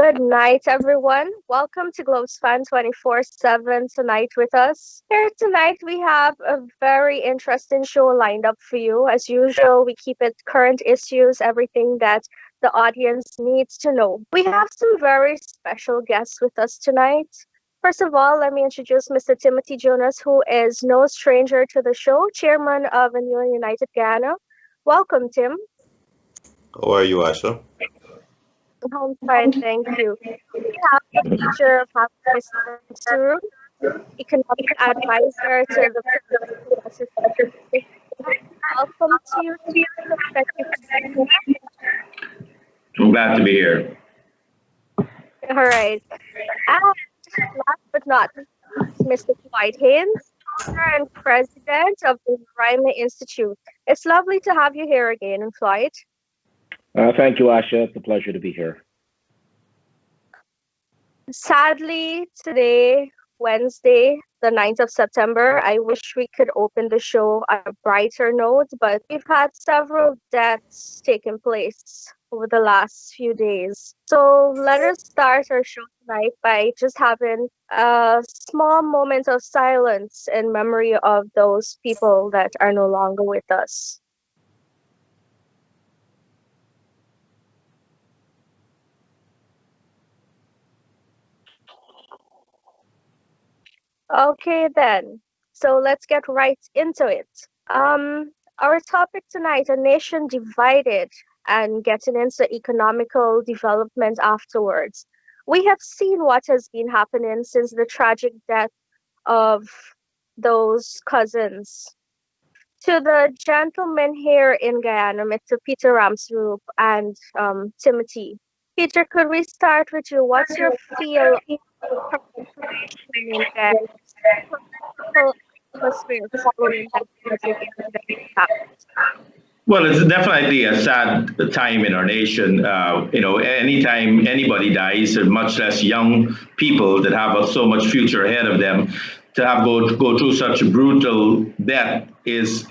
Good night, everyone. Welcome to Globespan 24/7 tonight with us. Here tonight, we have a very interesting show lined up for you. As usual, we keep it current issues, everything that the audience needs to know. We have some very special guests with us tonight. First of all, let me introduce Mr. Timothy Jonas, who is no stranger to the show, chairman of a new United Guyana. Welcome, Tim. How are you, Asha? I'm fine, thank you. We have the pleasure of having Mr. Suru, economic advisor to the President. Welcome to you. Thank you for being here. I'm glad to be here. All right. And last but not least, Mr. Dwight Haynes, founder and president of the Rhyme Institute. It's lovely to have you here again, Floyd. Thank you, Asha. It's a pleasure to be here. Sadly, today, Wednesday, the 9th of September, I wish we could open the show on a brighter note, but we've had several deaths taking place over the last few days. So let us start our show tonight by just having a small moment of silence in memory of those people that are no longer with us. Okay, then. So let's get right into it. Our topic tonight, a nation divided and getting into economical development afterwards. We have seen what has been happening since the tragic death of those cousins. To the gentlemen here in Guyana, Mr. Peter Ramsroop and Timothy. Peter, could we start with you? What's your feel of the situation in Guyana? Political atmosphere following that tragic event that happened? Well, it's definitely a sad time in our nation. Anytime anybody dies, and much less young people that have so much future ahead of them, to have go through such a brutal death is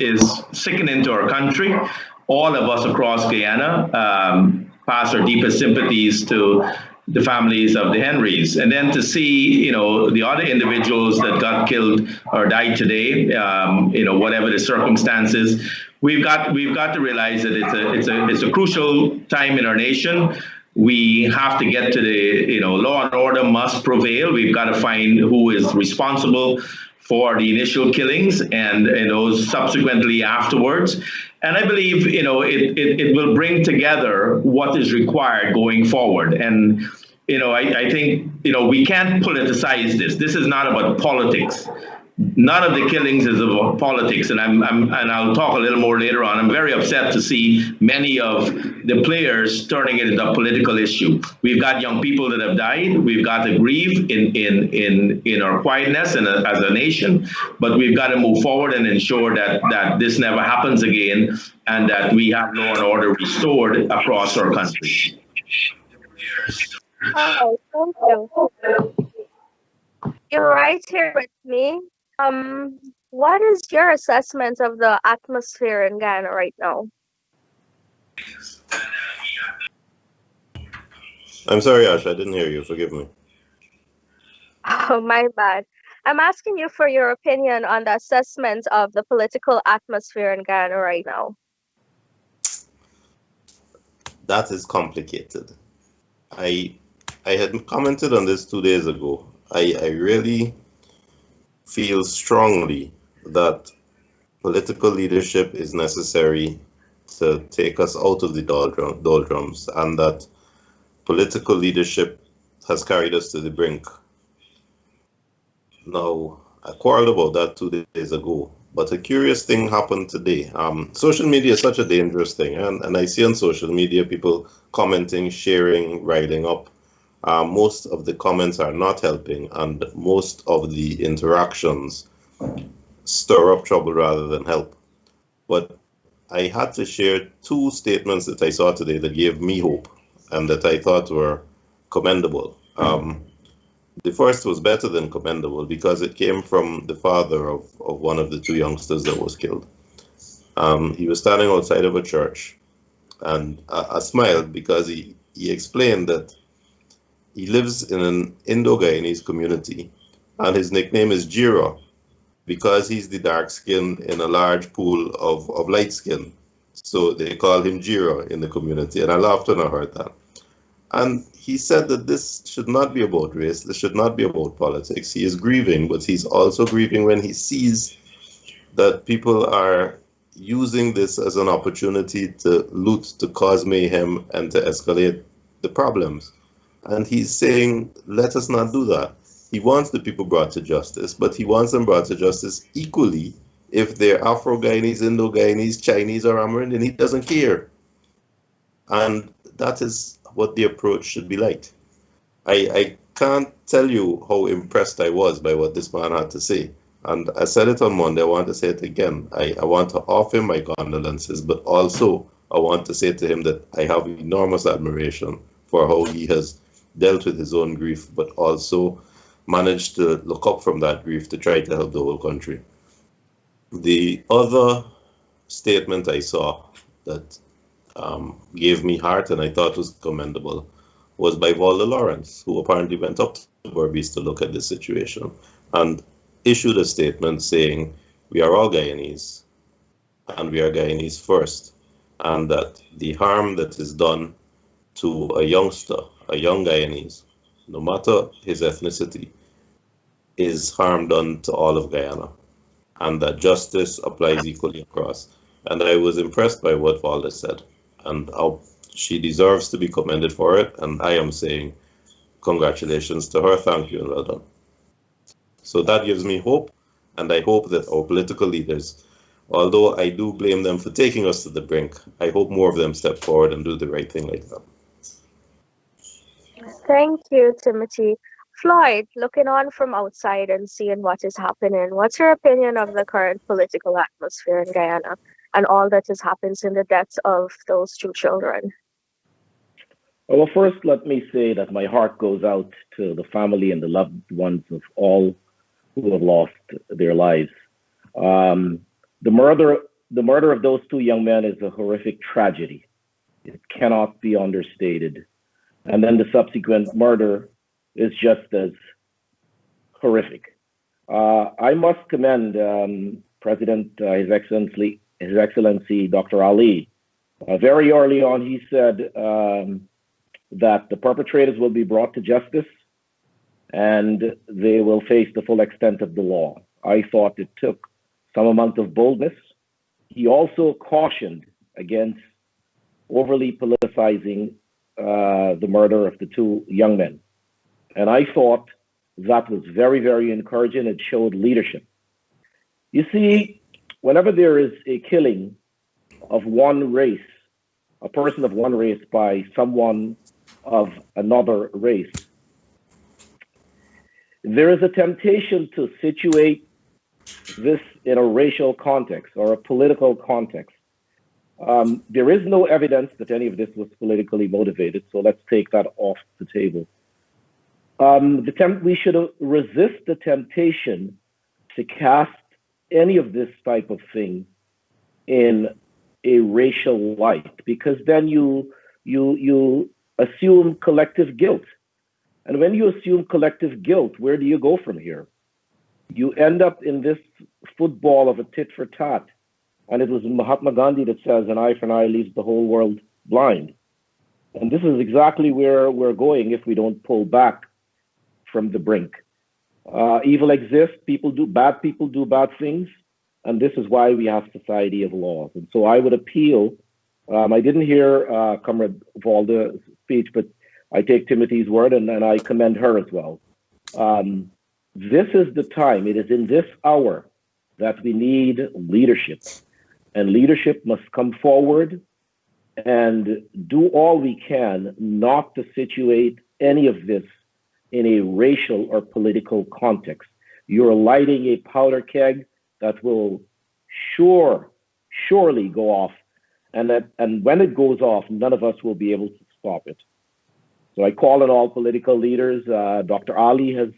sickening to our country. All of us across Guyana pass our deepest sympathies to the families of the Henrys, and then to see the other individuals that got killed or died today, whatever the circumstances, we've got to realize that it's a crucial time in our nation. We have to get to the law and order must prevail. We've got to find who is responsible for the initial killings and those subsequently afterwards. And I believe, it will bring together what is required going forward. And, I think, we can't politicize this. This is not about politics. None of the killings is about politics, and I'll talk a little more later on. I'm very upset to see many of the players turning it into a political issue. We've got young people that have died. We've got to grieve in our quietness and as a nation, but we've got to move forward and ensure that this never happens again, and that we have law and order restored across our country. Oh, thank you. You're right here with me. What is your assessment of the atmosphere in Ghana right now? I'm sorry, Ash, I didn't hear you. Forgive me. Oh, my bad. I'm asking you for your opinion on the assessment of the political atmosphere in Ghana right now. That is complicated. I had commented on this 2 days ago. I really feel strongly that political leadership is necessary to take us out of the doldrums, and that political leadership has carried us to the brink. Now, I quarreled about that 2 days ago, but a curious thing happened today. Social media is such a dangerous thing, and I see on social media people commenting, sharing, writing up. Most of the comments are not helping, and most of the interactions stir up trouble rather than help. But I had to share two statements that I saw today that gave me hope and that I thought were commendable. The first was better than commendable because it came from the father of one of the two youngsters that was killed. He was standing outside of a church, and I smiled because he explained that He lives in an Indo-Guyanese community, and his nickname is Jiro because he's the dark skin in a large pool of light skin. So they call him Jiro in the community, and I laughed when I heard that. And he said that this should not be about race, this should not be about politics. He is grieving, but he's also grieving when he sees that people are using this as an opportunity to loot, to cause mayhem, and to escalate the problems. And he's saying, let us not do that. He wants the people brought to justice, but he wants them brought to justice equally if they're Afro Guyanese, Indo Guyanese, Chinese, or Amerindian. He doesn't care. And that is what the approach should be like. I can't tell you how impressed I was by what this man had to say. And I said it on Monday, I want to say it again. I want to offer him my condolences, but also I want to say to him that I have enormous admiration for how he has dealt with his own grief, but also managed to look up from that grief to try to help the whole country. The other statement I saw that gave me heart and I thought was commendable was by Valda Lawrence, who apparently went up to Berbice to look at this situation and issued a statement saying, we are all Guyanese and we are Guyanese first, and that the harm that is done to a youngster, a young Guyanese, no matter his ethnicity, is harm done to all of Guyana, and that justice applies equally across. And I was impressed by what Valda said, and she deserves to be commended for it, and I am saying congratulations to her, thank you, and well done. So that gives me hope, and I hope that our political leaders, although I do blame them for taking us to the brink, I hope more of them step forward and do the right thing like that. Thank you, Timothy. Floyd, looking on from outside and seeing what is happening, what's your opinion of the current political atmosphere in Guyana and all that has happened in the deaths of those two children? Well, first, let me say that my heart goes out to the family and the loved ones of all who have lost their lives. Um, the murder, the murder of those two young men is a horrific tragedy. It cannot be understated. And then the subsequent murder is just as horrific. I must commend President His Excellency Dr. Ali. Very early on, he said that the perpetrators will be brought to justice and they will face the full extent of the law. I thought it took some amount of boldness. He also cautioned against overly politicizing the murder of the two young men. And I thought that was very, very encouraging. It showed leadership. You see, whenever there is a killing of one race, a person of one race by someone of another race, there is a temptation to situate this in a racial context or a political context. There is no evidence that any of this was politically motivated, so let's take that off the table. We should resist the temptation to cast any of this type of thing in a racial light, because then you assume collective guilt. And when you assume collective guilt, where do you go from here? You end up in this football of a tit for tat. And it was Mahatma Gandhi that says, an eye for an eye leaves the whole world blind. And this is exactly where we're going if we don't pull back from the brink. Evil exists, people do bad things, and this is why we have society of laws. And so I would appeal, I didn't hear Comrade Valda's speech, but I take Timothy's word and I commend her as well. This is the time, it is in this hour that we need leadership. And leadership must come forward and do all we can not to situate any of this in a racial or political context. You're lighting a powder keg that will surely go off. And when it goes off, none of us will be able to stop it. So I call on all political leaders. Dr. Ali has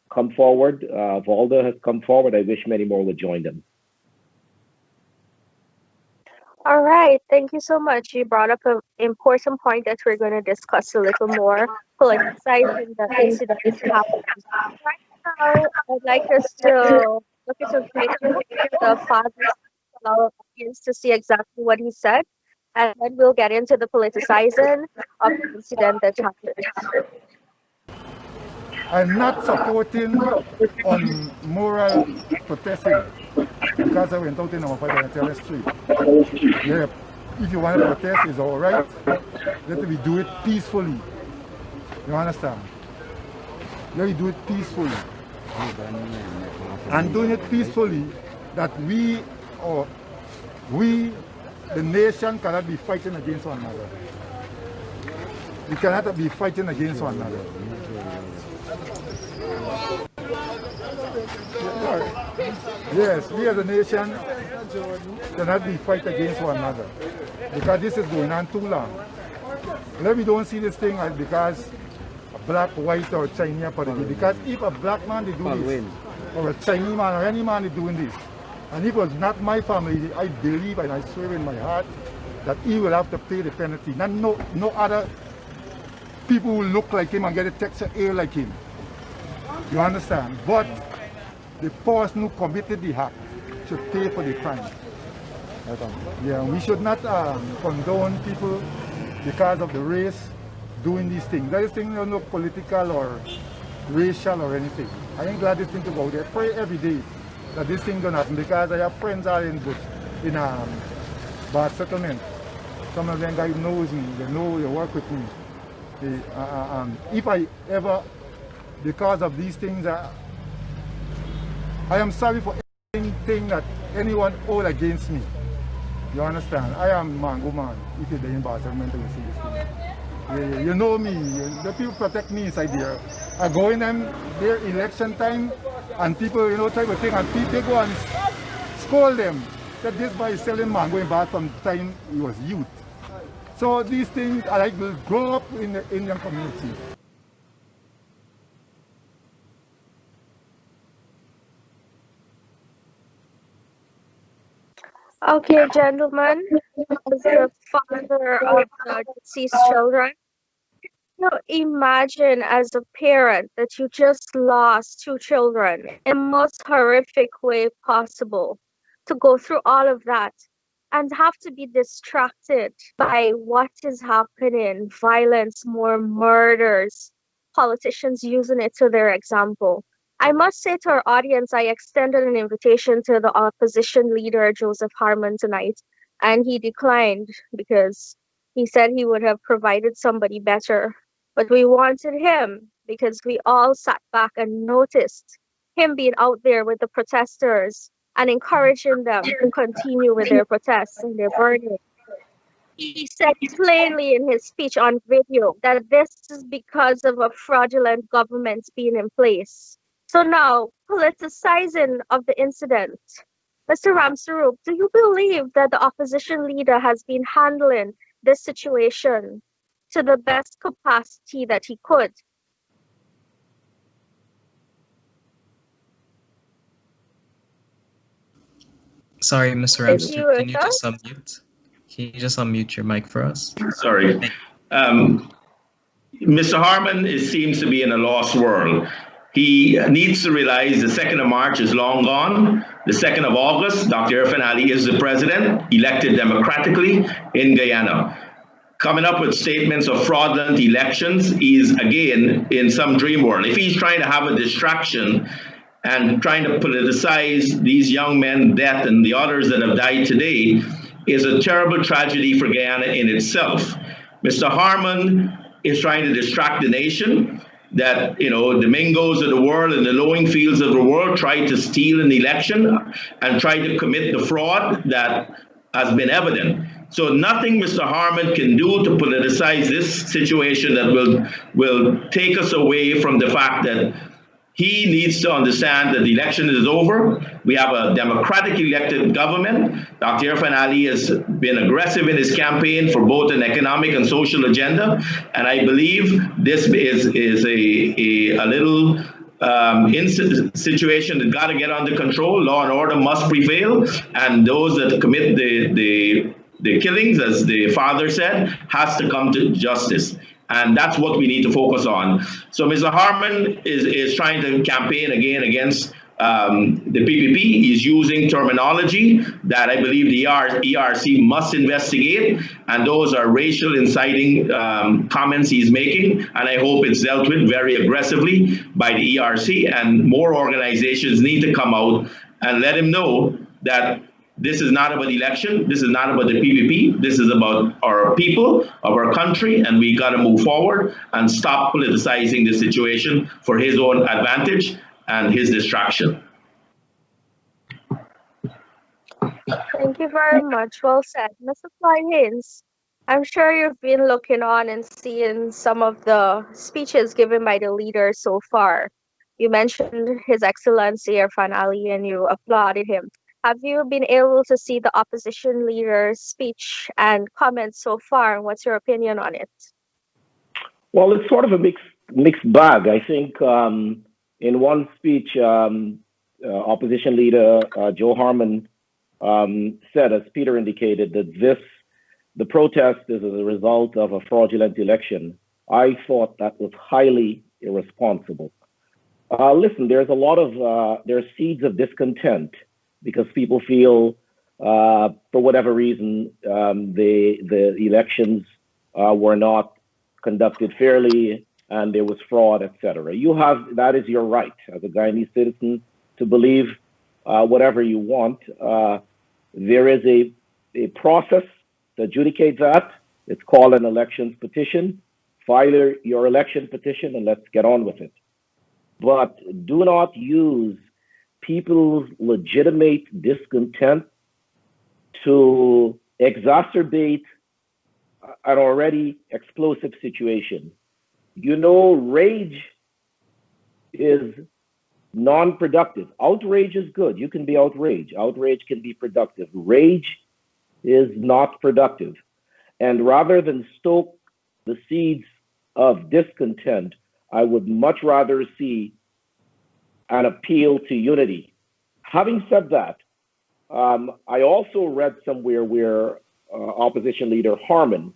come forward. Valda has come forward. I wish many more would join them. All right, thank you so much. You brought up an important point that we're going to discuss a little more, politicizing the incident that happened. Right now, I'd like us to look into the picture, the father's allow audience to see exactly what he said, and then we'll get into the politicizing of the incident that happened. I'm not supporting on moral protesting because I went out in our fight and tell the street. Yeah, if you want to protest, it's all right. Let me do it peacefully. You understand? Let me do it peacefully. And doing it peacefully, that we, the nation, cannot be fighting against one another. We cannot be fighting against one another. Yes, we as a nation cannot be fight against one another because this is going on too long. Let me don't see this thing as because a black, white, or Chinese politics. Because if a black man is doing this, or a Chinese man, or any man is doing this, and it was not my family, I believe and I swear in my heart that he will have to pay the penalty. Not no other people who look like him and get a texture air like him. You understand? But the person who committed the act should pay for the crime. Yeah, we should not condone people because of the race doing these things. These things are not political or racial or anything. I am glad this thing to go there. Pray every day that this thing don't happen because I have friends are in bad settlement. Some of them guys knows me, they know they work with me. If I ever, because of these things, I am sorry for anything that anyone hold against me. You understand? I am Mango Man. If you're in Barcelona, you see this thing. You know me. The people protect me inside there. I go in them their election time, and people, try to think, and people go and scold them. That this boy is selling mango in Bar from the time he was youth. So these things, I like will grow up in the Indian community. Okay, gentlemen, as the father of the deceased children, imagine as a parent that you just lost two children in the most horrific way possible, to go through all of that and have to be distracted by what is happening, violence, more murders, politicians using it to their example. I must say to our audience, I extended an invitation to the opposition leader, Joseph Harmon, tonight, and he declined because he said he would have provided somebody better. But we wanted him because we all sat back and noticed him being out there with the protesters and encouraging them to continue with their protests and their burning. He said plainly in his speech on video that this is because of a fraudulent government being in place. So now, politicizing of the incident. Mr. Ramsarup, do you believe that the opposition leader has been handling this situation to the best capacity that he could? Sorry, Mr. Is he Ramster, can with you us? just unmute? Can you just unmute your mic for us? Sorry. Mr. Harmon seems to be in a lost world. He needs to realize the 2nd of March is long gone. The 2nd of August, Dr. Irfan Ali is the president, elected democratically in Guyana. Coming up with statements of fraudulent elections is, again, in some dream world. If he's trying to have a distraction and trying to politicize these young men's death and the others that have died today, is a terrible tragedy for Guyana in itself. Mr. Harmon is trying to distract the nation that, Domingos of the world and the lowing fields of the world tried to steal an election and tried to commit the fraud that has been evident. So nothing Mr. Harmon can do to politicize this situation that will take us away from the fact that he needs to understand that the election is over. We have a democratically elected government. Dr. Irfan Ali has been aggressive in his campaign for both an economic and social agenda. And I believe this is a little situation that got to get under control. Law and order must prevail. And those that commit the the killings, as the father said, has to come to justice. And that's what we need to focus on. So Mr. Harman is trying to campaign again against the PPP. He's using terminology that I believe the ERC must investigate, and those are racial inciting comments he's making, and I hope it's dealt with very aggressively by the ERC, and more organizations need to come out and let him know that this is not about election. This is not about the PPP. This is about our people, of our country, and we got to move forward and stop politicizing the situation for his own advantage and his distraction. Thank you very much. Well said. Mr. Fly Haynes, I'm sure you've been looking on and seeing some of the speeches given by the leaders so far. You mentioned His Excellency Irfan Ali and you applauded him. Have you been able to see the opposition leader's speech and comments so far? And what's your opinion on it? Well, it's sort of a mixed bag. I think in one speech, opposition leader Joe Harman said, as Peter indicated, that the protest is as a result of a fraudulent election. I thought that was highly irresponsible. Listen, there's a lot of there's seeds of discontent because people feel, for whatever reason, the elections were not conducted fairly and there was fraud, etc. That is your right as a Guyanese citizen to believe whatever you want. There is a process to adjudicate that. It's called an elections petition. File your election petition and let's get on with it. But do not use people's legitimate discontent to exacerbate an already explosive situation. You know, rage is non-productive. Outrage is good. You can be outraged. Outrage can be productive. Rage is not productive. And rather than stoke the seeds of discontent, I would much rather see an appeal to unity. Having said that, I also read somewhere where opposition leader Harman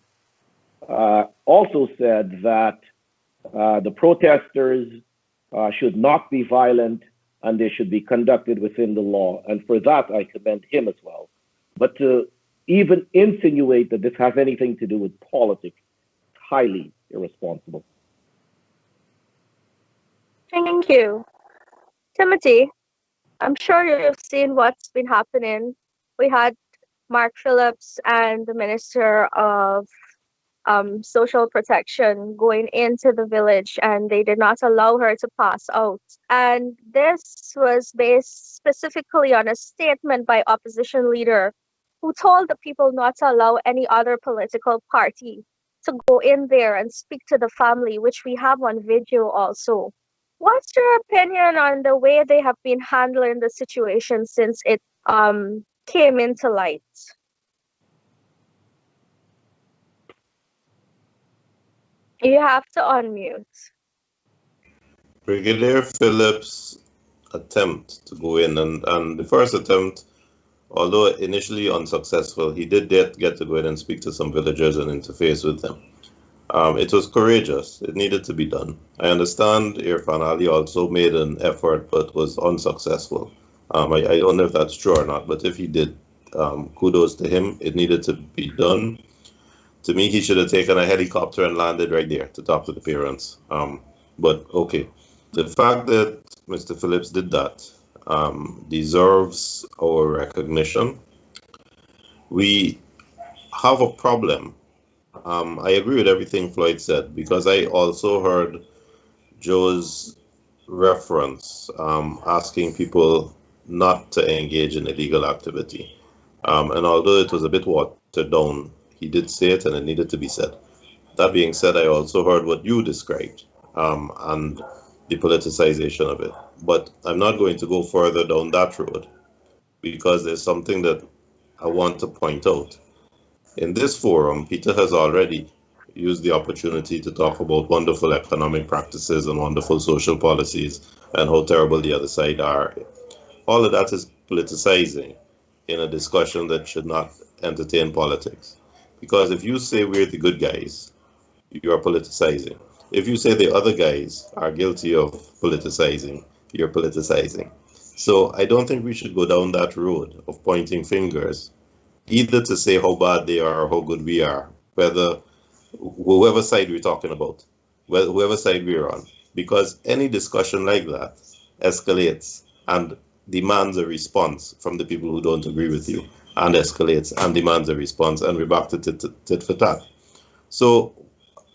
also said that the protesters should not be violent and they should be conducted within the law. And for that, I commend him as well. But to even insinuate that this has anything to do with politics, highly irresponsible. Thank you. Timothy, I'm sure you've seen what's been happening. We had Mark Phillips and the Minister of Social Protection going into the village, and they did not allow her to pass out. And this was based specifically on a statement by opposition leader who told the people not to allow any other political party to go in there and speak to the family, which we have on video also. What's your opinion on the way they have been handling the situation since it came into light? You have to unmute. Brigadier Phillips' attempt to go in, and the first attempt, although initially unsuccessful, he did get to go in and speak to some villagers and interface with them. It was courageous. It needed to be done. I understand Irfan Ali also made an effort, but was unsuccessful. I don't know if that's true or not, but if he did, kudos to him. It needed to be done. To me, he should have taken a helicopter and landed right there to talk to the parents. But okay, the fact that Mr. Phillips did that deserves our recognition. We have a problem. I agree with everything Floyd said, because I also heard Joe's reference asking people not to engage in illegal activity. And although it was a bit watered down, he did say it and it needed to be said. That being said, I also heard what you described and the politicization of it. But I'm not going to go further down that road, because there's something that I want to point out. In this forum, Peter has already used the opportunity to talk about wonderful economic practices and wonderful social policies and how terrible the other side are. All of that is politicizing. in a discussion that should not entertain politics. Because if you say we're the good guys, you are politicizing. If you say the other guys are guilty of politicizing, you're politicizing. So I don't think we should go down that road of pointing fingers, either to say how bad they are or how good we are, whether whoever side we're talking about, whoever side we're on. Because any discussion like that escalates and demands a response from the people who don't agree with you, and escalates and demands a response, and we're back to tit for tat. So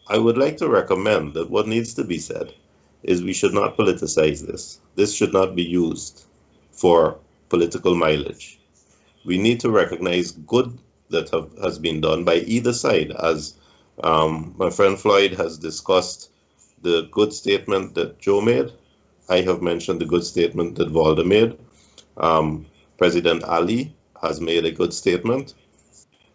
I would like to recommend that what needs to be said is we should not politicize this. This should not be used for political mileage. We need to recognize good that has been done by either side, as my friend Floyd has discussed the good statement that Joe made. I have mentioned the good statement that Valda made. President Ali has made a good statement.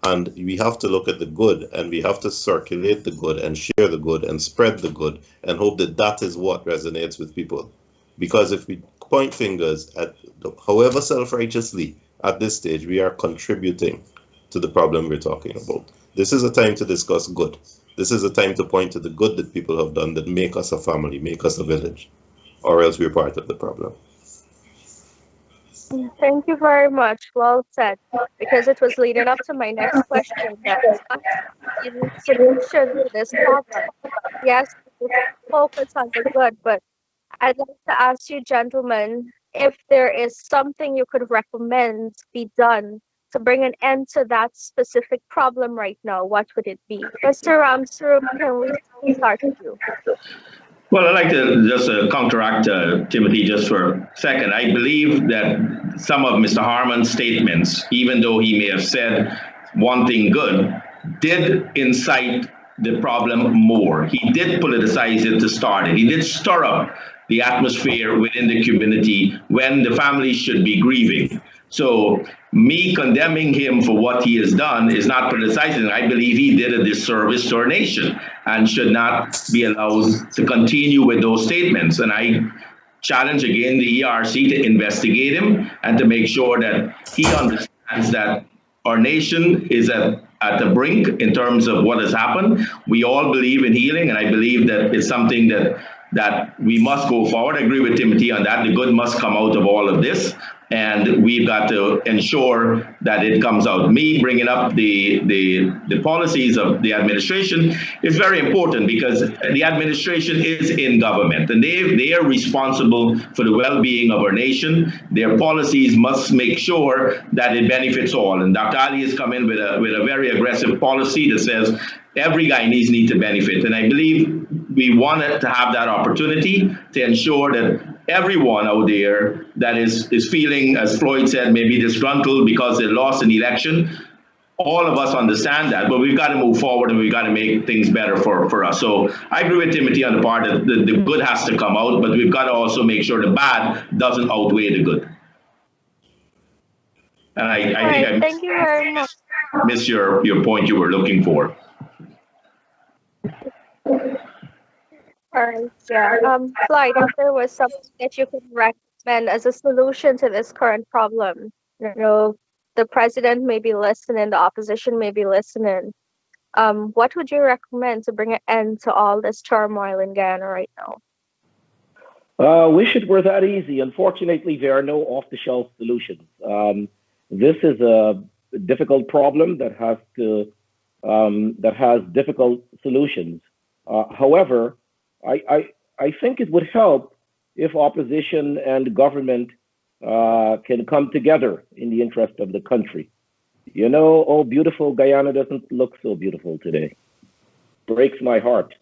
And we have to look at the good, and we have to circulate the good and share the good and spread the good and hope that that is what resonates with people. Because if we point fingers at, however self-righteously, at this stage, we are contributing to the problem we're talking about. This is a time to discuss good. This is a time to point to the good that people have done that make us a family, make us a village, or else we're part of the problem. Thank you very much. Well said. Because it was leading up to my next question that what is the solution to this problem? Yes, we focus on the good, but I'd like to ask you, gentlemen, if there is something you could recommend be done to bring an end to that specific problem right now, what would it be? Mr. Ramsuru, can we start with you? Well, I'd like to just counteract Timothy just for a second. I believe that some of Mr. Harmon's statements, even though he may have said one thing good, did incite the problem more. He did politicize it to start it. He did stir up the atmosphere within the community when the family should be grieving. So me condemning him for what he has done is not politicizing. I believe he did a disservice to our nation and should not be allowed to continue with those statements. And I challenge again the ERC to investigate him and to make sure that he understands that our nation is at the brink in terms of what has happened. We all believe in healing, and I believe that it's something that we must go forward. I agree with Timothy on that. The good must come out of all of this, and we've got to ensure that it comes out. Me bringing up the policies of the administration is very important because the administration is in government, and they are responsible for the well-being of our nation. Their policies must make sure that it benefits all. And Dr. Ali has come in with a very aggressive policy that says every Guyanese needs to benefit. And I believe we wanted to have that opportunity to ensure that everyone out there that is feeling, as Floyd said, maybe disgruntled because they lost an election, all of us understand that, but we've got to move forward and we've got to make things better for us. So I agree with Timothy on the part that the good has to come out, but we've got to also make sure the bad doesn't outweigh the good. And I think I thank you very much. missed your point you were looking for. All right, yeah. Floyd, if there was something that you could recommend as a solution to this current problem, the president may be listening, the opposition may be listening. What would you recommend to bring an end to all this turmoil in Guyana right now? Wish it were that easy. Unfortunately, there are no off-the-shelf solutions. This is a difficult problem that has difficult solutions. However, I think it would help if opposition and government can come together in the interest of the country. Oh, beautiful Guyana doesn't look so beautiful today. Breaks my heart.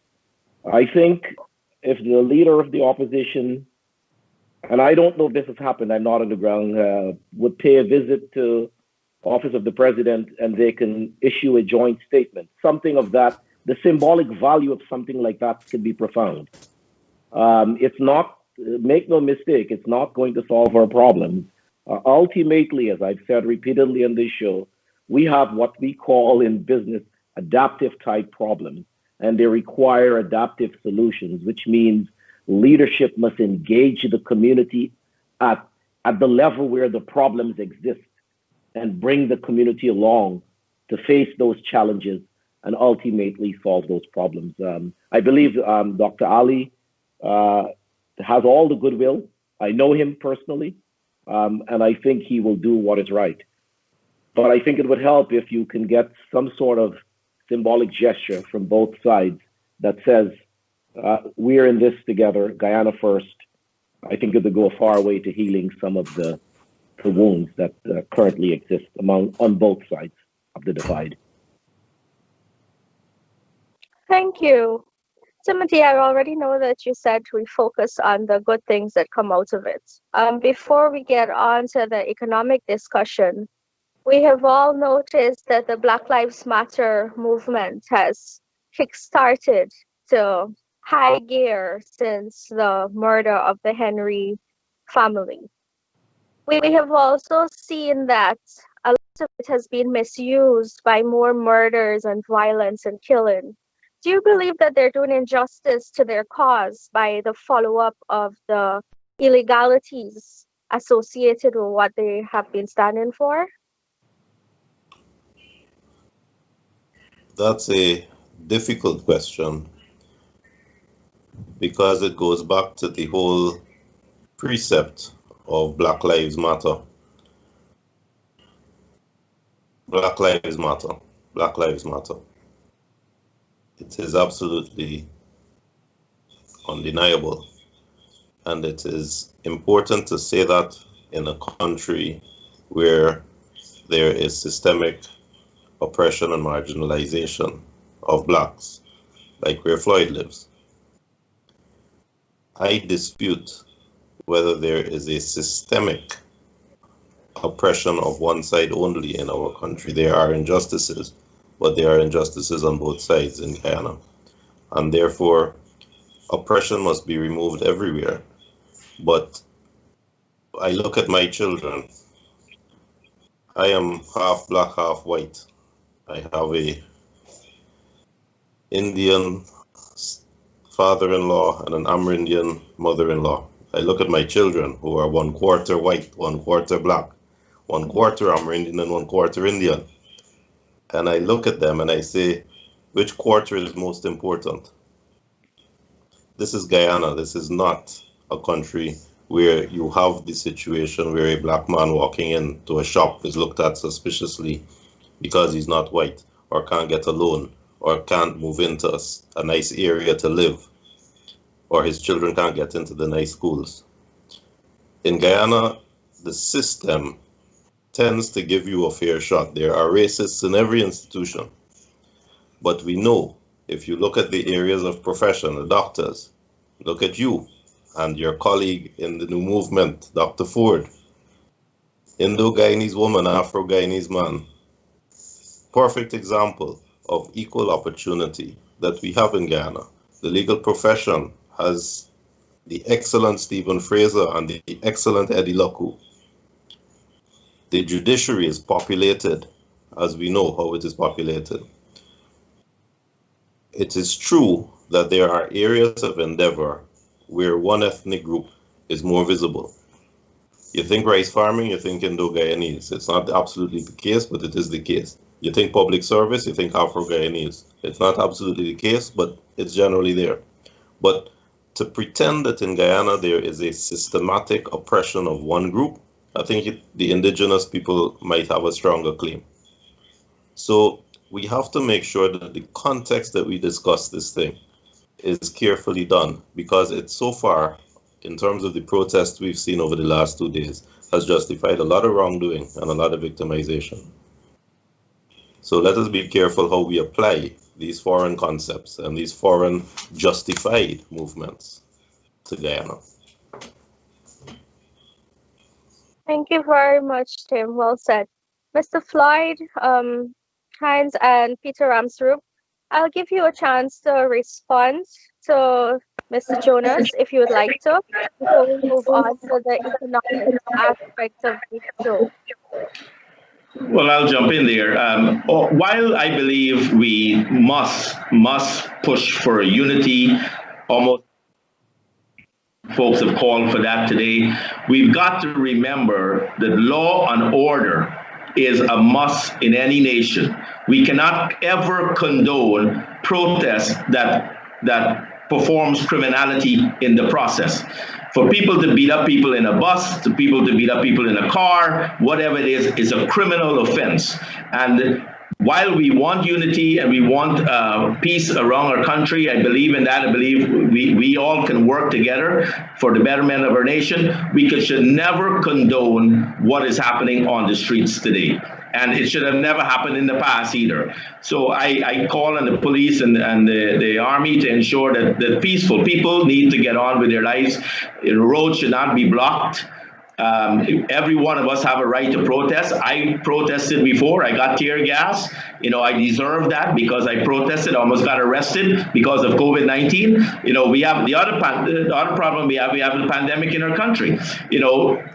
I think if the leader of the opposition, and I don't know if this has happened, I'm not on the ground, would pay a visit to office of the president and they can issue a joint statement, something of that. The symbolic value of something like that could be profound. It's not, make no mistake, it's not going to solve our problems. Ultimately, as I've said repeatedly on this show, we have what we call in business adaptive type problems, and they require adaptive solutions, which means leadership must engage the community at the level where the problems exist and bring the community along to face those challenges and ultimately solve those problems. I believe Dr. Ali has all the goodwill. I know him personally, and I think he will do what is right. But I think it would help if you can get some sort of symbolic gesture from both sides that says, we're in this together, Guyana first. I think it would go a far way to healing some of the wounds that currently exist on both sides of the divide. Thank you. Timothy, I already know that you said we focus on the good things that come out of it. Before we get on to the economic discussion, we have all noticed that the Black Lives Matter movement has kickstarted to high gear since the murder of the Henry family. We have also seen that a lot of it has been misused by more murders and violence and killing. Do you believe that they're doing injustice to their cause by the follow-up of the illegalities associated with what they have been standing for? That's a difficult question because it goes back to the whole precept of Black Lives Matter. Black Lives Matter. Black Lives Matter. It is absolutely undeniable. And it is important to say that in a country where there is systemic oppression and marginalization of blacks, like where Floyd lives. I dispute whether there is a systemic oppression of one side only in our country. There are injustices, but there are injustices on both sides in Guyana. And therefore, oppression must be removed everywhere. But I look at my children. I am half black, half white. I have a Indian father-in-law and an Amerindian mother-in-law. I look at my children who are 1/4 white, 1/4 black, 1/4 Amerindian and 1/4 Indian. And I look at them and I say, which quarter is most important? This is Guyana. This is not a country where you have the situation where a black man walking into a shop is looked at suspiciously because he's not white or can't get a loan or can't move into a nice area to live, or his children can't get into the nice schools. In Guyana, the system tends to give you a fair shot. There are racists in every institution. But we know, if you look at the areas of profession, the doctors, look at you and your colleague in the new movement, Dr. Ford, Indo-Guyanese woman, Afro-Guyanese man. Perfect example of equal opportunity that we have in Guyana. The legal profession has the excellent Stephen Fraser and the excellent Eddie Laku. The judiciary is populated, as we know how it is populated. It is true that there are areas of endeavor where one ethnic group is more visible. You think rice farming, you think Indo-Guyanese. It's not absolutely the case, but it is the case. You think public service, you think Afro-Guyanese. It's not absolutely the case, but it's generally there. But to pretend that in Guyana there is a systematic oppression of one group, I think the indigenous people might have a stronger claim. So we have to make sure that the context that we discuss this thing is carefully done, because it's so far, in terms of the protests we've seen over the last 2 days, has justified a lot of wrongdoing and a lot of victimization. So let us be careful how we apply these foreign concepts and these foreign justified movements to Guyana. Thank you very much, Tim. Well said. Mr. Floyd, Hines, and Peter Ramsrup, I'll give you a chance to respond to Mr. Jonas if you would like to, before we move on to the economic aspect of the show. Well, I'll jump in there. While I believe we must push for unity, almost folks have called for that today, we've got to remember that law and order is a must in any nation. We cannot ever condone protests that performs criminality in the process. For people to beat up people in a bus, to people to beat up people in a car, whatever it is a criminal offense. And while we want unity and we want peace around our country, I believe in that. I believe we all can work together for the betterment of our nation. We should never condone what is happening on the streets today. And it should have never happened in the past either. So I call on the police and the army to ensure that peaceful people need to get on with their lives. The road should not be blocked. Every one of us have a right to protest. I protested before. I got tear gas. I deserve that because I protested. I almost got arrested because of COVID-19. We have the other problem we have the pandemic in our country.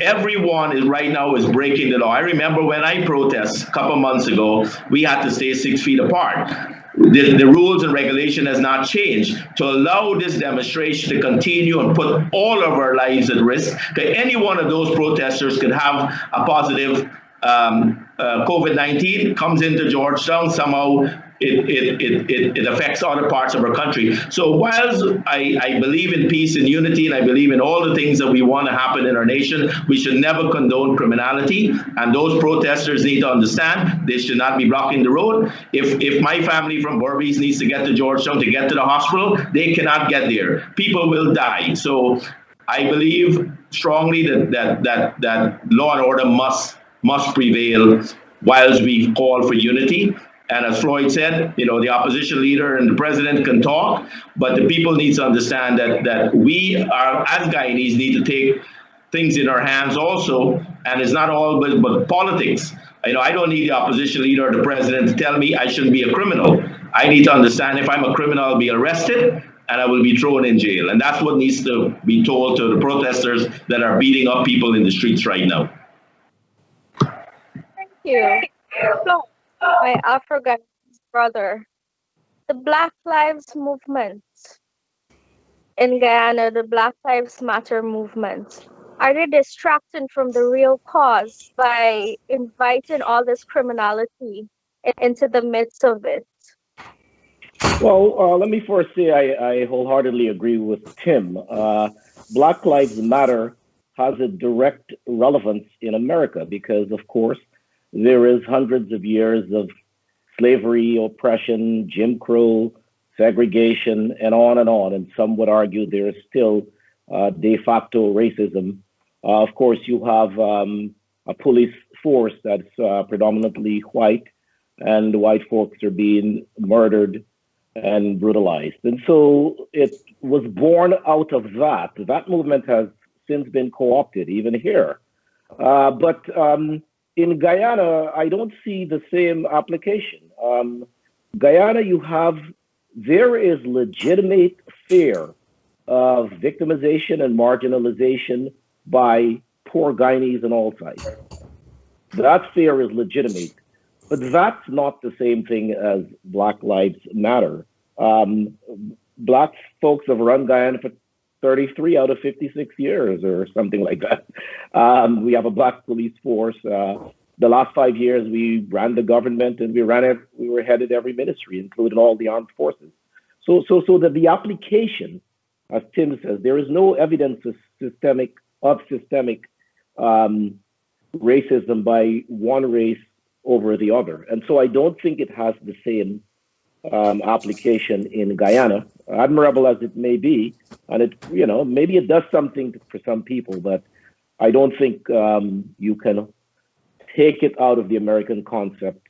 Everyone is right now is breaking the law. I remember when I protested a couple months ago, we had to stay 6 feet apart. The rules and regulation has not changed to allow this demonstration to continue and put all of our lives at risk. Any one of those protesters could have a positive COVID-19, comes into Georgetown, somehow it affects other parts of our country. So whilst I believe in peace and unity, and I believe in all the things that we want to happen in our nation, we should never condone criminality. And those protesters need to understand they should not be blocking the road. If my family from Berbice needs to get to Georgetown to get to the hospital, they cannot get there. People will die. So I believe strongly that law and order must prevail whilst we call for unity. And as Floyd said, the opposition leader and the president can talk, but the people need to understand that we are, as Guyanese, need to take things in our hands also. And it's not all but politics. I don't need the opposition leader or the president to tell me I shouldn't be a criminal. I need to understand if I'm a criminal, I'll be arrested and I will be thrown in jail. And that's what needs to be told to the protesters that are beating up people in the streets right now. Thank you. Flo, my Afro brother. The Black Lives Movement in Guyana, the Black Lives Matter movement, are they distracting from the real cause by inviting all this criminality into the midst of it? Well, let me first say I wholeheartedly agree with Tim. Black Lives Matter has a direct relevance in America because, of course, there is hundreds of years of slavery, oppression, Jim Crow, segregation, and on and on. And some would argue there is still de facto racism. Of course, you have a police force that's predominantly white, and white folks are being murdered and brutalized. And so it was born out of that. That movement has since been co-opted, even here. But in Guyana, I don't see the same application. Guyana, there is legitimate fear of victimization and marginalization by poor Guyanese on all sides. That fear is legitimate, but that's not the same thing as Black Lives Matter. Black folks have run Guyana for 33 out of 56 years or something like that. We have a black police force. The last 5 years, we ran the government and we were headed every ministry, including all the armed forces. So that the application, as Tim says, there is no evidence of systemic racism by one race over the other. And so I don't think it has the same application in Guyana, admirable as it may be. And it, maybe it does something for some people, but I don't think you can take it out of the American concept,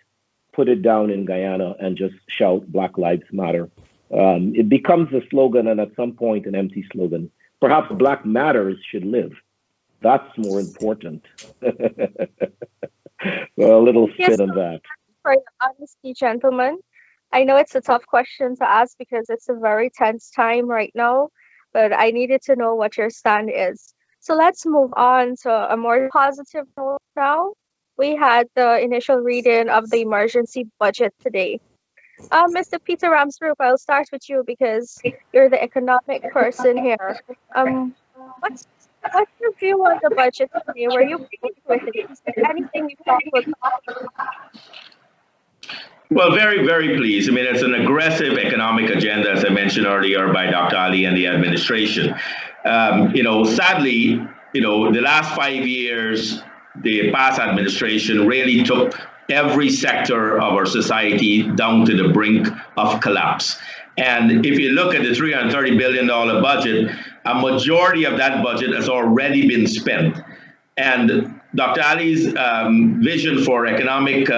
put it down in Guyana, and just shout Black Lives Matter. It becomes a slogan, and at some point, an empty slogan. Perhaps Black Matters should live. That's more important. So a little spin on that. For your honesty, gentlemen. I know it's a tough question to ask because it's a very tense time right now, but I needed to know what your stand is. So let's move on to a more positive note now. We had the initial reading of the emergency budget today. Mr. Peter Ramsbrook, I'll start with you because you're the economic person here. What's What's your view on the budget today? Were you pleased with it? Is there anything you thought was Well, very, very pleased. I mean, it's an aggressive economic agenda, as I mentioned earlier, by Dr. Ali and the administration. Sadly, the last 5 years, the past administration really took every sector of our society down to the brink of collapse. And if you look at the $330 billion budget, a majority of that budget has already been spent. And Dr. Ali's vision for economic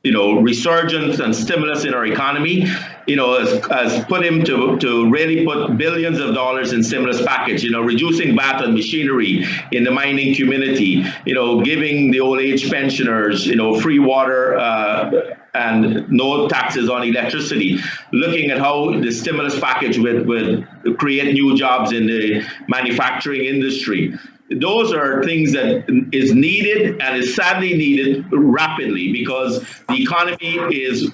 resurgence and stimulus in our economy, has put him to really put billions of dollars in stimulus package, reducing VAT on machinery in the mining community, giving the old age pensioners, free water and no taxes on electricity, looking at how the stimulus package would create new jobs in the manufacturing industry. Those are things that is needed and is sadly needed rapidly because the economy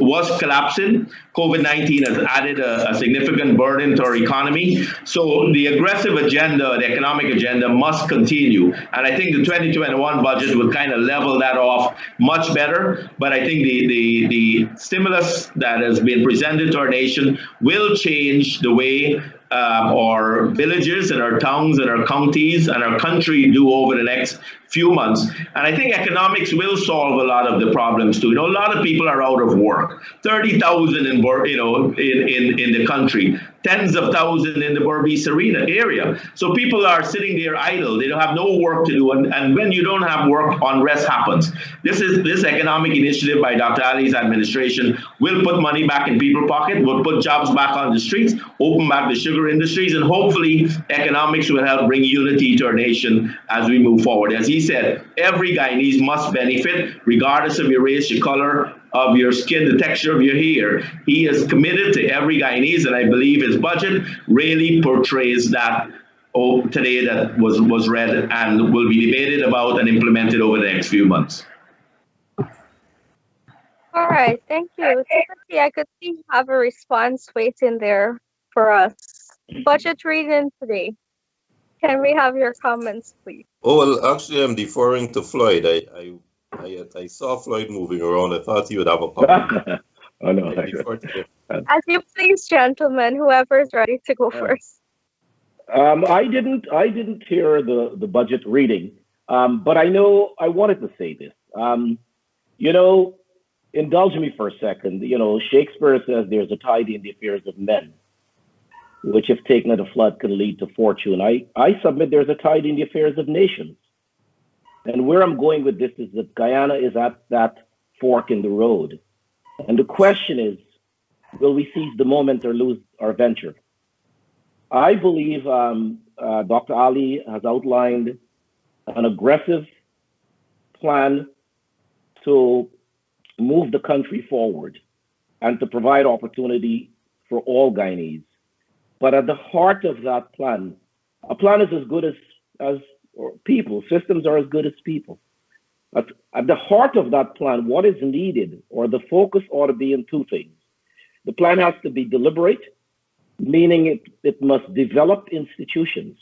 was collapsing. COVID-19 has added a significant burden to our economy. So the aggressive agenda, the economic agenda must continue. And I think the 2021 budget would kind of level that off much better. But I think the stimulus that has been presented to our nation will change the way our villages and our towns and our counties and our country do over the next few months. And I think economics will solve a lot of the problems too. A lot of people are out of work. 30,000 in the country, tens of thousands in the Berbice Arena area. So people are sitting there idle. They don't have no work to do. And when you don't have work, unrest happens. This economic initiative by Dr. Ali's administration will put money back in people's pocket, will put jobs back on the streets, open back the sugar industries, and hopefully economics will help bring unity to our nation as we move forward. As he said, every Guyanese must benefit, regardless of your race, your color, of your skin, the texture of your hair. He is committed to every Guyanese, and I believe his budget really portrays that today that was read and will be debated about and implemented over the next few months. all right? Thank you. Timothy, I could see you have a response waiting there for us. Budget reading today. Can we have your comments, please? Oh, well, actually, I'm deferring to Floyd. I saw Floyd moving around. I thought he would have a comment. Oh, no. I defer to him. As you please, gentlemen, whoever is ready to go first. I didn't hear the budget reading, but I wanted to say this. Indulge me for a second. Shakespeare says there's a tide in the affairs of men, which if taken at a flood can lead to fortune. I submit there's a tide in the affairs of nations. And where I'm going with this is that Guyana is at that fork in the road. And the question is, will we seize the moment or lose our venture? I believe Dr. Ali has outlined an aggressive plan to move the country forward and to provide opportunity for all Guyanese. But at the heart of that plan, a plan is as good as people. Systems are as good as people. At the heart of that plan, what is needed, or the focus ought to be in two things. The plan has to be deliberate, meaning it must develop institutions.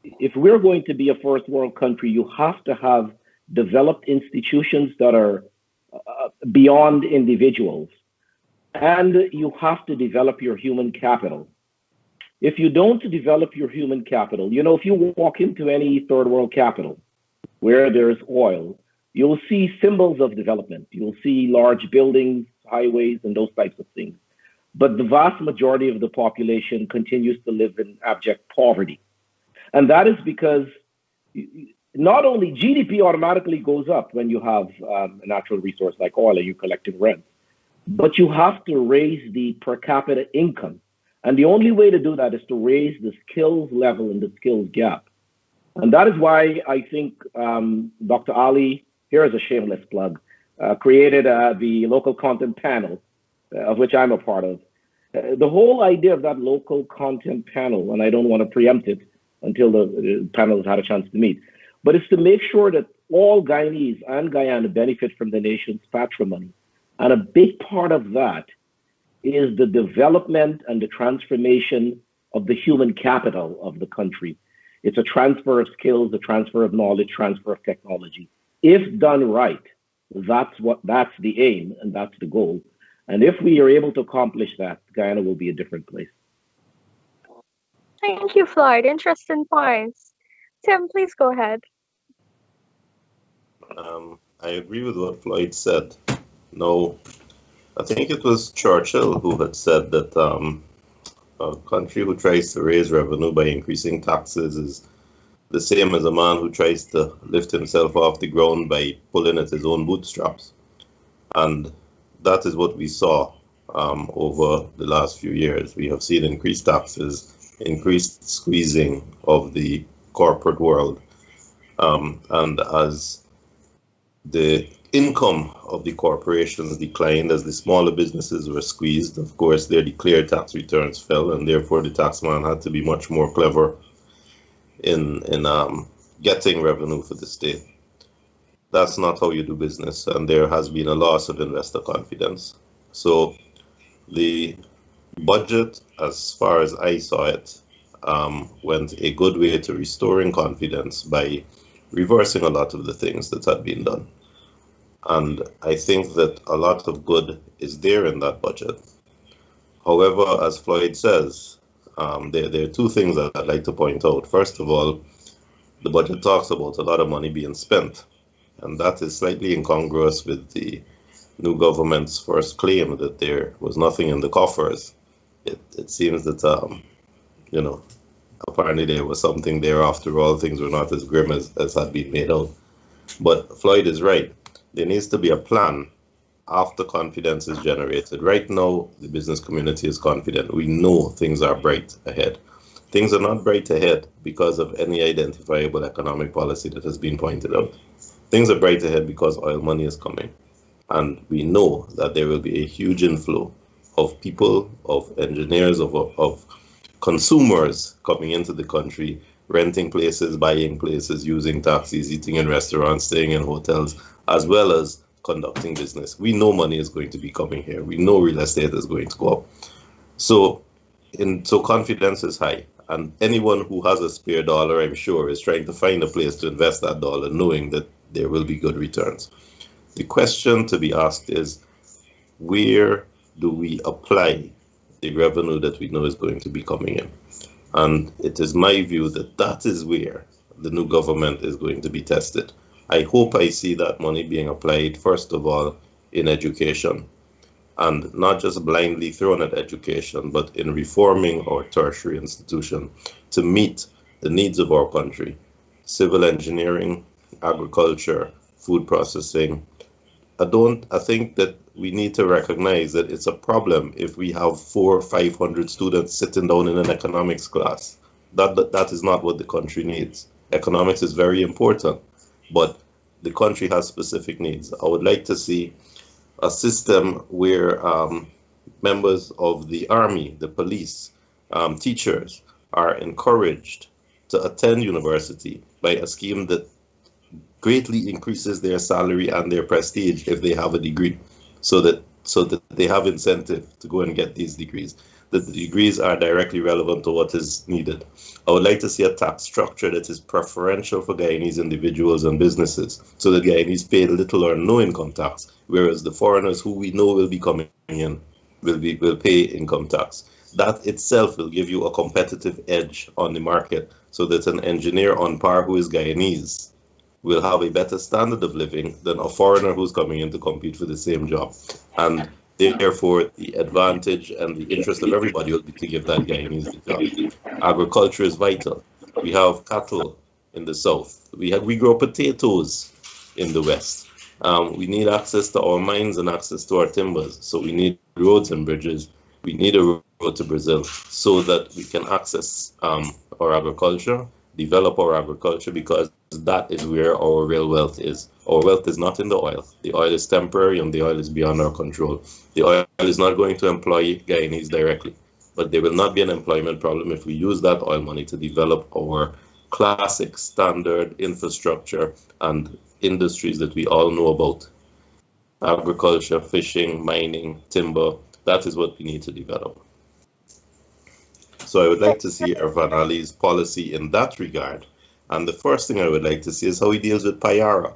If we're going to be a first world country, you have to have developed institutions that are beyond individuals. And you have to develop your human capital. If you don't develop your human capital, if you walk into any third world capital where there's oil, you'll see symbols of development. You'll see large buildings, highways, and those types of things. But the vast majority of the population continues to live in abject poverty. And that is because not only GDP automatically goes up when you have a natural resource like oil and you're collecting rent, but you have to raise the per capita income. And the only way to do that is to raise the skills level and the skills gap. And that is why I think Dr. Ali, here is a shameless plug, created the local content panel, of which I'm a part of. The whole idea of that local content panel, and I don't want to preempt it until the panel has had a chance to meet, but it's to make sure that all Guyanese and Guyana benefit from the nation's patrimony. And a big part of that is the development and the transformation of the human capital of the country. It's a transfer of skills, a transfer of knowledge, transfer of technology. If done right, that's the aim and that's the goal. And if we are able to accomplish that, Guyana will be a different place. Thank you, Floyd. Interesting points. Tim, please go ahead. I agree with what Floyd said. No, I think it was Churchill who had said that a country who tries to raise revenue by increasing taxes is the same as a man who tries to lift himself off the ground by pulling at his own bootstraps. And that is what we saw over the last few years. We have seen increased taxes, increased squeezing of the corporate world. And as the income of the corporations declined, as the smaller businesses were squeezed, of course, their declared tax returns fell, and therefore the taxman had to be much more clever in getting revenue for the state. That's not how you do business, and there has been a loss of investor confidence. So the budget, as far as I saw it, went a good way to restoring confidence by reversing a lot of the things that had been done. And I think that a lot of good is there in that budget. However, as Floyd says, there are two things that I'd like to point out. First of all, the budget talks about a lot of money being spent, and that is slightly incongruous with the new government's first claim that there was nothing in the coffers. It seems that, apparently there was something there after all. Things were not as grim as had been made out. But Floyd is right. There needs to be a plan after confidence is generated. Right now, the business community is confident. We know things are bright ahead. Things are not bright ahead because of any identifiable economic policy that has been pointed out. Things are bright ahead because oil money is coming. And we know that there will be a huge inflow of people, of engineers, of consumers coming into the country, renting places, buying places, using taxis, eating in restaurants, staying in hotels, as well as conducting business. We know money is going to be coming here. We know real estate is going to go up. So confidence is high. And anyone who has a spare dollar, I'm sure, is trying to find a place to invest that dollar, knowing that there will be good returns. The question to be asked is, where do we apply the revenue that we know is going to be coming in? And it is my view that that is where the new government is going to be tested. I hope I see that money being applied, first of all, in education, and not just blindly thrown at education, but in reforming our tertiary institution to meet the needs of our country. Civil engineering, agriculture, food processing. I think that we need to recognize that it's a problem if we have 400 or 500 students sitting down in an economics class. That is not what the country needs. Economics is very important, but the country has specific needs. I would like to see a system where members of the army, the police, teachers are encouraged to attend university by a scheme that greatly increases their salary and their prestige if they have a degree, so that they have incentive to go and get these degrees, that the degrees are directly relevant to what is needed. I would like to see a tax structure that is preferential for Guyanese individuals and businesses, so that Guyanese pay little or no income tax, whereas the foreigners who we know will be coming in will pay income tax. That itself will give you a competitive edge on the market, so that an engineer on par who is Guyanese will have a better standard of living than a foreigner who's coming in to compete for the same job. And therefore, the advantage and the interest of everybody will be to give that Guyanese the job. Agriculture is vital. We have cattle in the south. We grow potatoes in the west. We need access to our mines and access to our timbers. So we need roads and bridges. We need a road to Brazil so that we can access our agriculture, develop our agriculture, because that is where our real wealth is. Our wealth is not in the oil. The oil is temporary and the oil is beyond our control. The oil is not going to employ Guyanese directly, but there will not be an employment problem if we use that oil money to develop our classic standard infrastructure and industries that we all know about. Agriculture, fishing, mining, timber, that is what we need to develop. So I would like to see Irfan Ali's policy in that regard. And the first thing I would like to see is how he deals with Payara,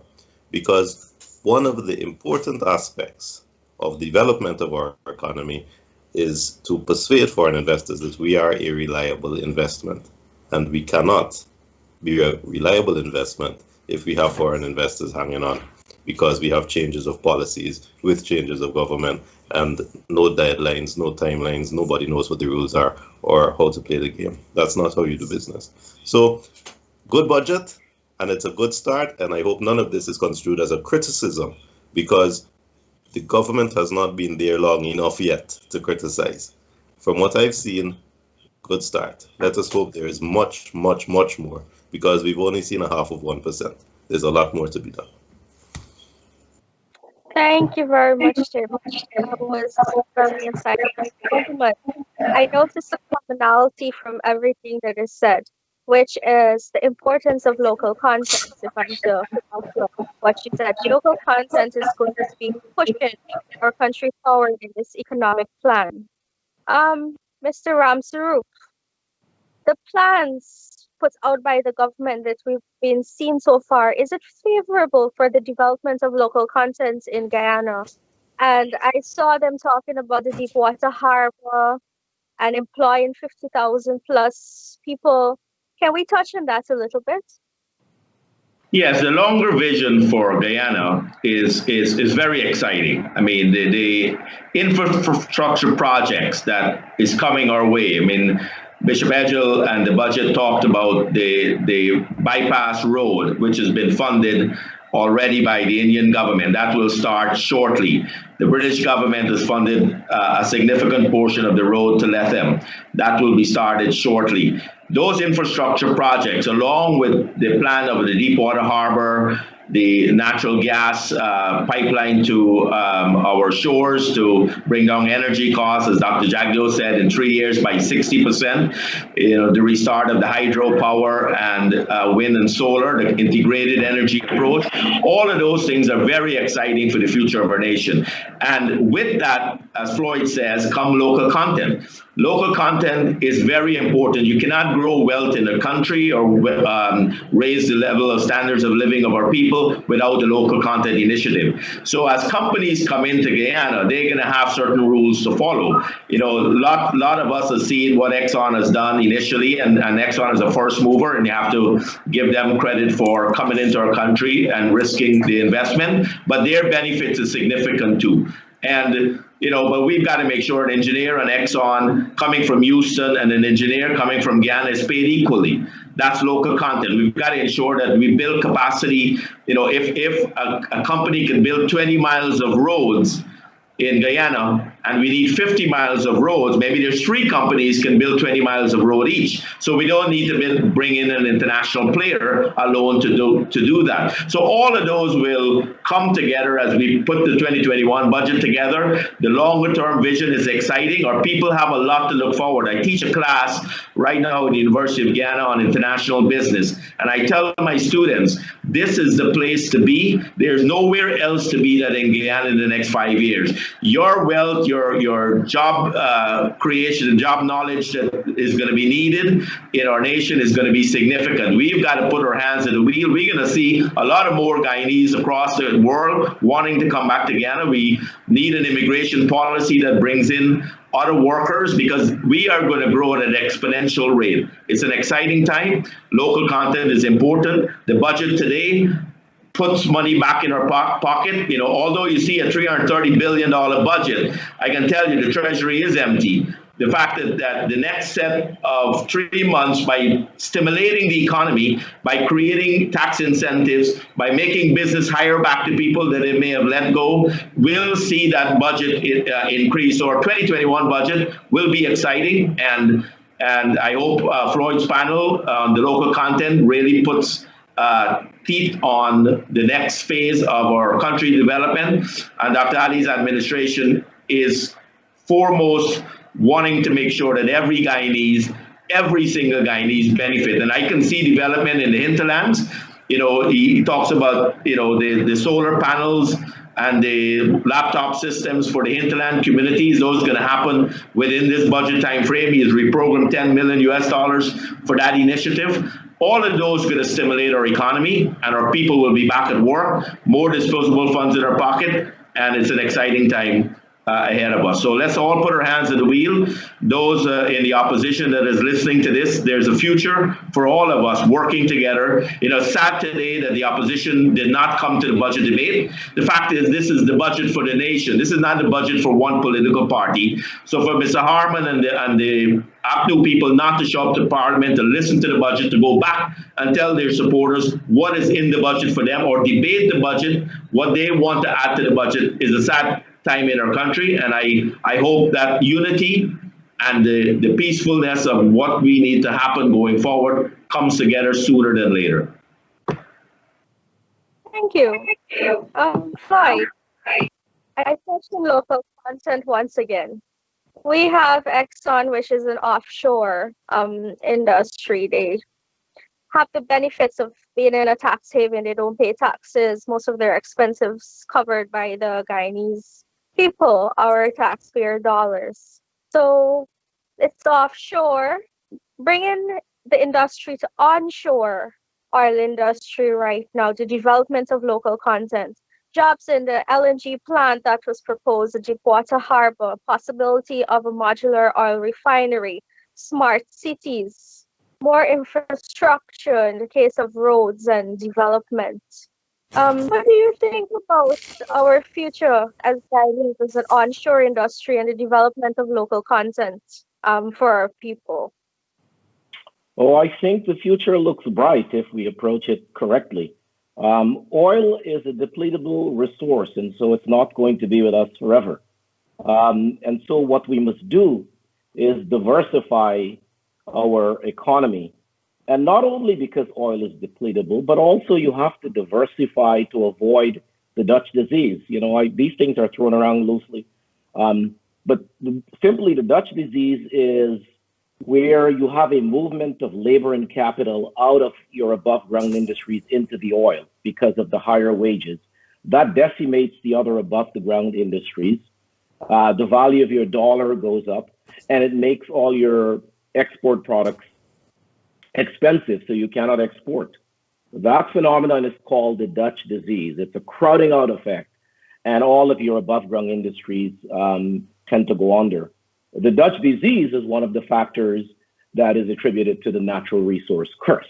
because one of the important aspects of development of our economy is to persuade foreign investors that we are a reliable investment. And we cannot be a reliable investment if we have foreign investors hanging on, because we have changes of policies with changes of government and no deadlines, no timelines, nobody knows what the rules are or how to play the game. That's not how you do business. So, good budget, and it's a good start, and I hope none of this is construed as a criticism, because the government has not been there long enough yet to criticize. From what I've seen, good start. Let us hope there is much, much, much more, because we've only seen a half of 1%. There's a lot more to be done. Thank you very much, Tim. That was very insightful. Gentlemen, I noticed a commonality from everything that is said, which is the importance of local content. If I'm to pick up what you said, local content is going to be pushing our country forward in this economic plan. Mr. Ramsaru, the plans put out by the government that we've been seeing so far, is it favorable for the development of local content in Guyana? And I saw them talking about the Deepwater Harbor and employing 50,000 plus people. Can we touch on that a little bit? Yes, the longer vision for Guyana is very exciting. I mean, the infrastructure projects that is coming our way. I mean, Bishop Edgell and the budget talked about the bypass road, which has been funded already by the Indian government. That will start shortly. The British government has funded a significant portion of the road to Lethem. That will be started shortly. Those infrastructure projects, along with the plan of the Deepwater Harbor, the natural gas pipeline to our shores to bring down energy costs, as Dr. Jagdo said, in 3 years by 60%. The restart of the hydropower and wind and solar, the integrated energy approach. All of those things are very exciting for the future of our nation. And with that, as Floyd says, come local content. Local content is very important. You cannot grow wealth in a country or raise the level of standards of living of our people without the local content initiative. So as companies come into Guyana, they're going to have certain rules to follow. A lot of us have seen what Exxon has done initially, and Exxon is a first mover, and you have to give them credit for coming into our country and risking the investment. But their benefits is significant too. And but we've got to make sure an engineer on Exxon coming from Houston and an engineer coming from Guyana is paid equally. That's local content. We've got to ensure that we build capacity. If a company can build 20 miles of roads in Guyana, and we need 50 miles of roads, maybe there's 3 companies can build 20 miles of road each. So we don't need to bring in an international player alone to do that. So all of those will come together as we put the 2021 budget together. The longer term vision is exciting. Our people have a lot to look forward. I teach a class right now at the University of Guyana on international business. And I tell my students, this is the place to be. There's nowhere else to be than in Guyana in the next 5 years. Your wealth, your job creation and job knowledge that is going to be needed in our nation is going to be significant. We've got to put our hands at the wheel. We're going to see a lot of more Guyanese across the world wanting to come back to Guyana. We need an immigration policy that brings in other workers, because we are going to grow at an exponential rate. It's an exciting time. Local content is important. The budget today puts money back in our pocket. Although you see a $330 billion budget, I can tell you the treasury is empty. The fact that the next set of 3 months, by stimulating the economy, by creating tax incentives, by making business hire back to people that they may have let go, we'll see that budget increase. So our 2021 budget will be exciting, and I hope Floyd's panel on the local content really puts teeth on the next phase of our country development. And Dr. Ali's administration is foremost wanting to make sure that every single Guyanese benefit. And I can see development in the hinterlands. He talks about, the solar panels and the laptop systems for the hinterland communities. Those are going to happen within this budget time frame. He's reprogrammed 10 million US dollars for that initiative. All of those are going to stimulate our economy, and our people will be back at work, more disposable funds in our pocket, and it's an exciting time ahead of us. So let's all put our hands at the wheel. Those in the opposition that is listening to this, there's a future for all of us working together. You know, sad today that the opposition did not come to the budget debate. The fact is, this is the budget for the nation. This is not the budget for one political party. So for Mr. Harman and the ACNU people not to show up to Parliament to listen to the budget, to go back and tell their supporters what is in the budget for them, or debate the budget, what they want to add to the budget, is a sad time in our country. And I hope that unity and the peacefulness of what we need to happen going forward comes together sooner than later. Thank you. Floyd, I touched on local content once again. We have Exxon, which is an offshore industry. They have the benefits of being in a tax haven. They don't pay taxes. Most of their expenses covered by the Guyanese people, our taxpayer dollars. So it's offshore, bringing the industry to onshore oil industry right now, the development of local content, jobs in the LNG plant that was proposed at Deepwater Harbor, possibility of a modular oil refinery, smart cities, more infrastructure in the case of roads and development. What do you think about our future as Guyanese as an onshore industry and the development of local content for our people? Oh, I think the future looks bright if we approach it correctly. Oil is a depletable resource, and so it's not going to be with us forever. And so what we must do is diversify our economy. And not only because oil is depletable, but also you have to diversify to avoid the Dutch disease. You know, these things are thrown around loosely. But simply the Dutch disease is where you have a movement of labor and capital out of your above ground industries into the oil because of the higher wages. That decimates the other above the ground industries. The value of your dollar goes up, and it makes all your export products expensive, so you cannot export. That phenomenon is called the Dutch disease. It's a crowding out effect, and all of your above ground industries tend to go under. The Dutch disease is one of the factors that is attributed to the natural resource curse.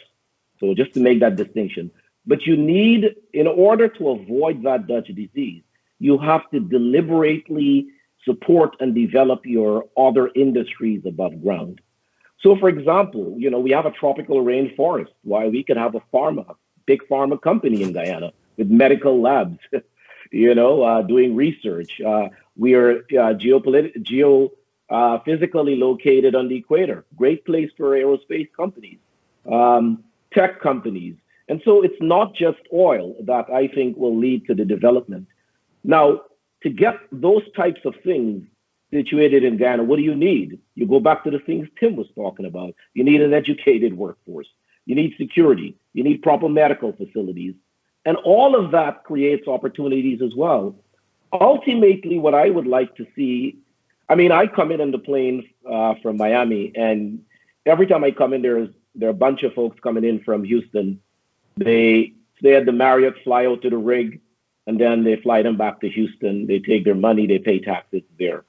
So just to make that distinction. But you need, in order to avoid that Dutch disease, you have to deliberately support and develop your other industries above ground. So for example, you know, we have a tropical rainforest. Why, we could have a big pharma company in Guyana with medical labs, you know, doing research. We are physically located on the equator. Great place for aerospace companies, tech companies. And so it's not just oil that I think will lead to the development. Now, to get those types of things situated in Guyana, what do you need? You go back to the things Tim was talking about. You need an educated workforce. You need security. You need proper medical facilities. And all of that creates opportunities as well. Ultimately, what I would like to see, I mean, I come in on the plane from Miami, and every time I come in, there are a bunch of folks coming in from Houston. They stay at the Marriott, fly out to the rig, and then they fly them back to Houston. They take their money, they pay taxes there.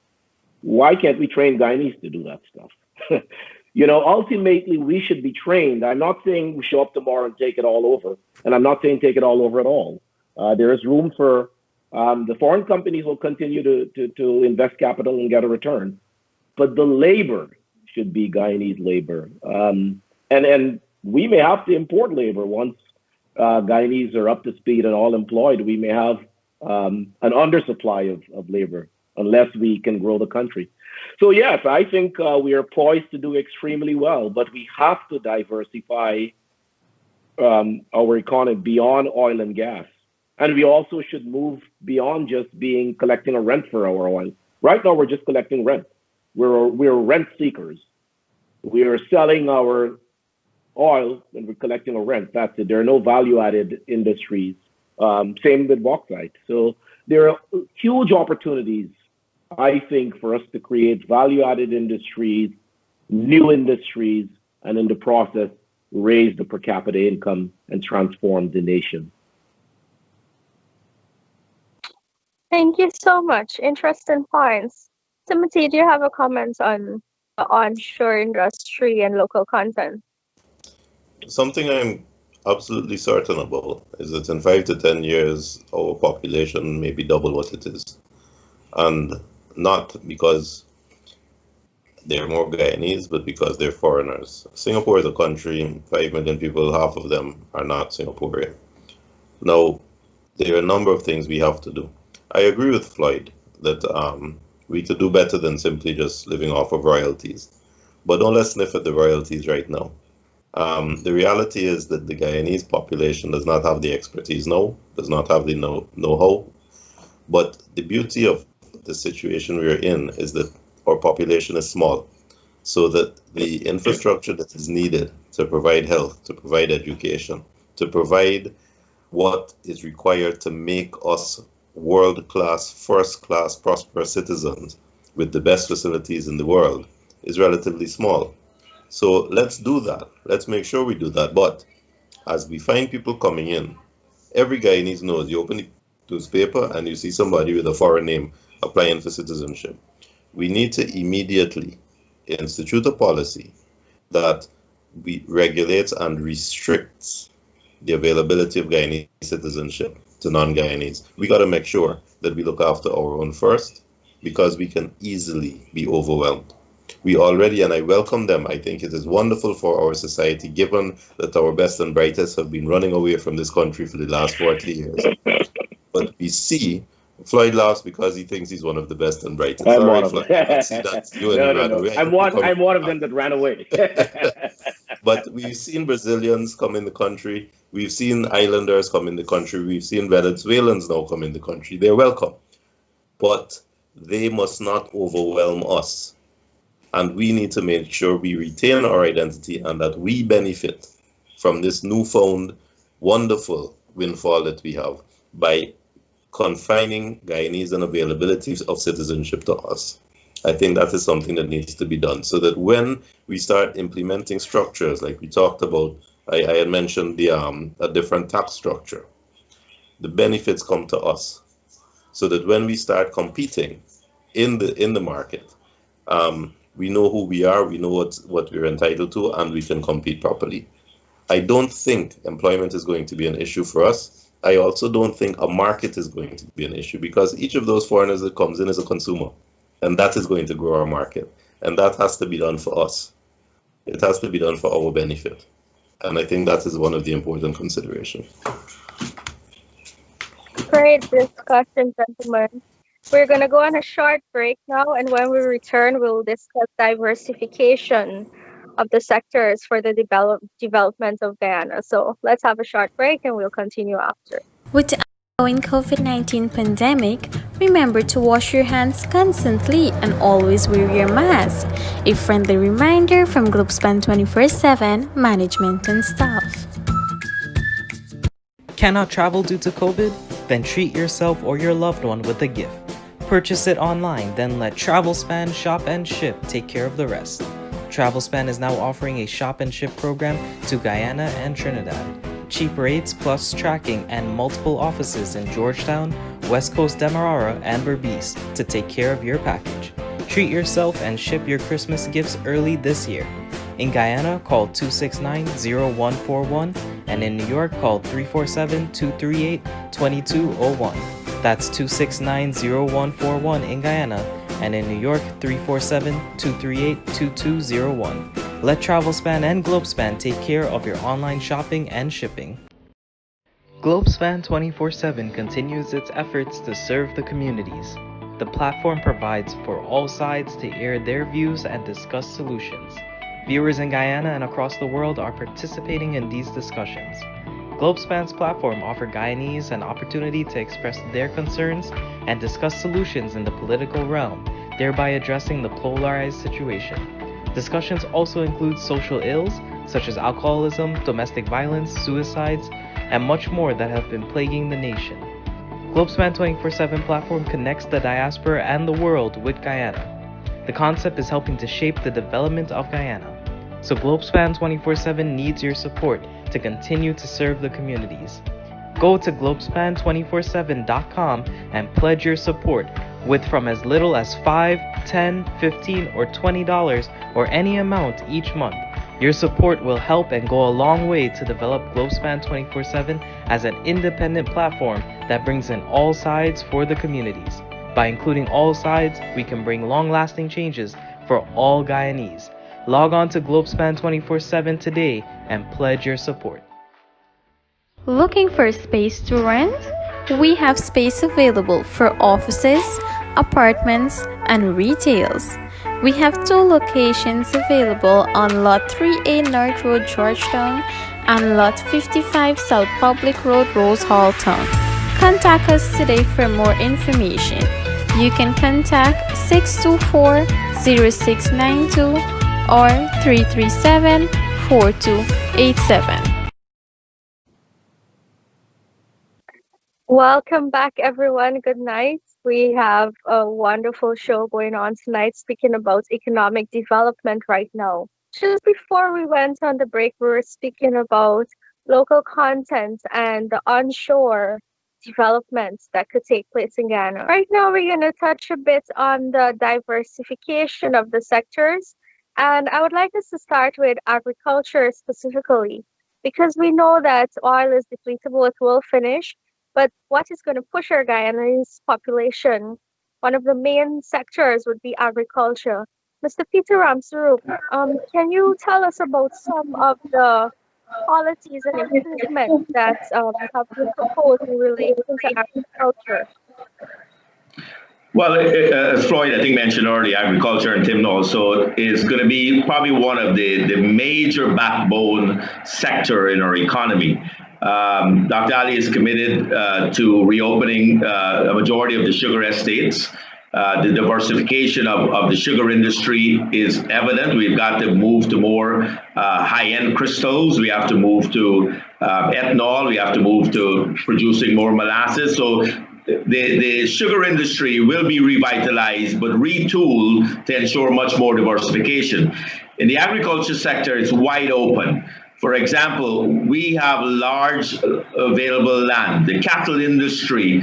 Why can't we train Guyanese to do that stuff? You know, ultimately, we should be trained. I'm not saying we show up tomorrow and take it all over, and I'm not saying take it all over at all. There is room for the foreign companies will continue to invest capital and get a return, but the labor should be Guyanese labor. And we may have to import labor once Guyanese are up to speed and all employed. We may have an undersupply of labor unless we can grow the country. So yes, I think we are poised to do extremely well, but we have to diversify our economy beyond oil and gas. And we also should move beyond just collecting a rent for our oil. Right now, we're just collecting rent. We're rent seekers. We are selling our oil and we're collecting a rent. That's it. There are no value-added industries. Same with bauxite. So there are huge opportunities, I think, for us to create value-added industries, new industries, and in the process, raise the per capita income and transform the nation. Thank you so much. Interesting points. Timothy, do you have a comment on the onshore industry and local content? Something I'm absolutely certain about is that in 5 to 10 years, our population may be double what it is. And not because they're more Guyanese, but because they're foreigners. Singapore is a country, 5 million people, half of them are not Singaporean. Now, there are a number of things we have to do. I agree with Floyd that we could do better than simply just living off of royalties. But don't let's sniff at the royalties right now. The reality is that the Guyanese population does not have the expertise now, does not have the know-how. But the beauty of the situation we're in is that our population is small, so that the infrastructure that is needed to provide health, to provide education, to provide what is required to make us world-class, first-class, prosperous citizens with the best facilities in the world is relatively small. So let's do that. Let's make sure we do that. But as we find people coming in, every Guyanese knows you open the newspaper and you see somebody with a foreign name applying for citizenship. We need to immediately institute a policy that regulates and restricts the availability of Guyanese citizenship to non-Guyanese. We got to make sure that we look after our own first, because we can easily be overwhelmed. We already, and I welcome them, I think it is wonderful for our society, given that our best and brightest have been running away from this country for the last 40 years. But we see, Floyd laughs because he thinks he's one of the best and brightest. I'm All one right, of them. Floyd, I see that you and he ran away. I'm one of them that ran away. But we've seen Brazilians come in the country. We've seen islanders come in the country. We've seen Venezuelans now come in the country. They're welcome. But they must not overwhelm us. And we need to make sure we retain our identity and that we benefit from this newfound wonderful windfall that we have by confining Guyanese and availability of citizenship to us. I think that is something that needs to be done, so that when we start implementing structures like we talked about, I had mentioned a different tax structure, the benefits come to us, so that when we start competing in the market, we know who we are, we know what we're entitled to, and we can compete properly. I don't think employment is going to be an issue for us. I also don't think a market is going to be an issue, because each of those foreigners that comes in is a consumer, and that is going to grow our market. And that has to be done for us. It has to be done for our benefit. And I think that is one of the important considerations. Great discussion, gentlemen. We're going to go on a short break now, and when we return, we'll discuss diversification of the sectors for the development of Guyana. So let's have a short break and we'll continue after. With the ongoing COVID-19 pandemic, remember to wash your hands constantly and always wear your mask. A friendly reminder from Globespan 24/7 management and staff. Cannot travel due to COVID? Then treat yourself or your loved one with a gift. Purchase it online, then let Travelspan shop and ship take care of the rest. Travelspan is now offering a shop and ship program to Guyana and Trinidad. Cheap rates plus tracking and multiple offices in Georgetown, West Coast Demerara, and Berbice to take care of your package. Treat yourself and ship your Christmas gifts early this year. In Guyana, call 269-0141, and in New York, call 347-238-2201. That's 269-0141 in Guyana, and in New York, 347-238-2201. Let Travelspan and Globespan take care of your online shopping and shipping. Globespan 24/7 continues its efforts to serve the communities. The platform provides for all sides to air their views and discuss solutions. Viewers in Guyana and across the world are participating in these discussions. Globespan's platform offers Guyanese an opportunity to express their concerns and discuss solutions in the political realm, thereby addressing the polarized situation. Discussions also include social ills such as alcoholism, domestic violence, suicides, and much more that have been plaguing the nation. Globespan 24/7 platform connects the diaspora and the world with Guyana. The concept is helping to shape the development of Guyana. So Globespan 24/7 needs your support to continue to serve the communities. Go to globespan247.com and pledge your support with from as little as $5, $10, $15, or $20 or any amount each month. Your support will help and go a long way to develop Globespan 24/7 as an independent platform that brings in all sides for the communities. By including all sides, we can bring long-lasting changes for all Guyanese. Log on to Globespan 24/7 today and pledge your support. Looking for space to rent? We have space available for offices, apartments, and retails. We have 2 locations available on Lot 3A North Road, Georgetown, and Lot 55 South Public Road, Rose Hall Town. Contact us today for more information. You can contact 624-0692 or 337-4287. Welcome back, everyone. Good night. We have a wonderful show going on tonight, speaking about economic development right now. Just before we went on the break, we were speaking about local content and the onshore developments that could take place in Ghana. Right now, we're going to touch a bit on the diversification of the sectors. And I would like us to start with agriculture specifically, because we know that oil is depletable, it will finish. But what is going to push our Guyanese population? One of the main sectors would be agriculture. Mr. Peter Ramsarup, can you tell us about some of the policies and improvements that have been proposed in relation to agriculture? Well, as Floyd, I think, mentioned earlier, agriculture, and Tim also, is going to be probably one of the major backbone sector in our economy. Dr. Ali is committed to reopening a majority of the sugar estates. The diversification of the sugar industry is evident. We've got to move to more high-end crystals. We have to move to ethanol. We have to move to producing more molasses. So the sugar industry will be revitalized, but retooled to ensure much more diversification. In the agriculture sector, it's wide open. For example, we have large available land. The cattle industry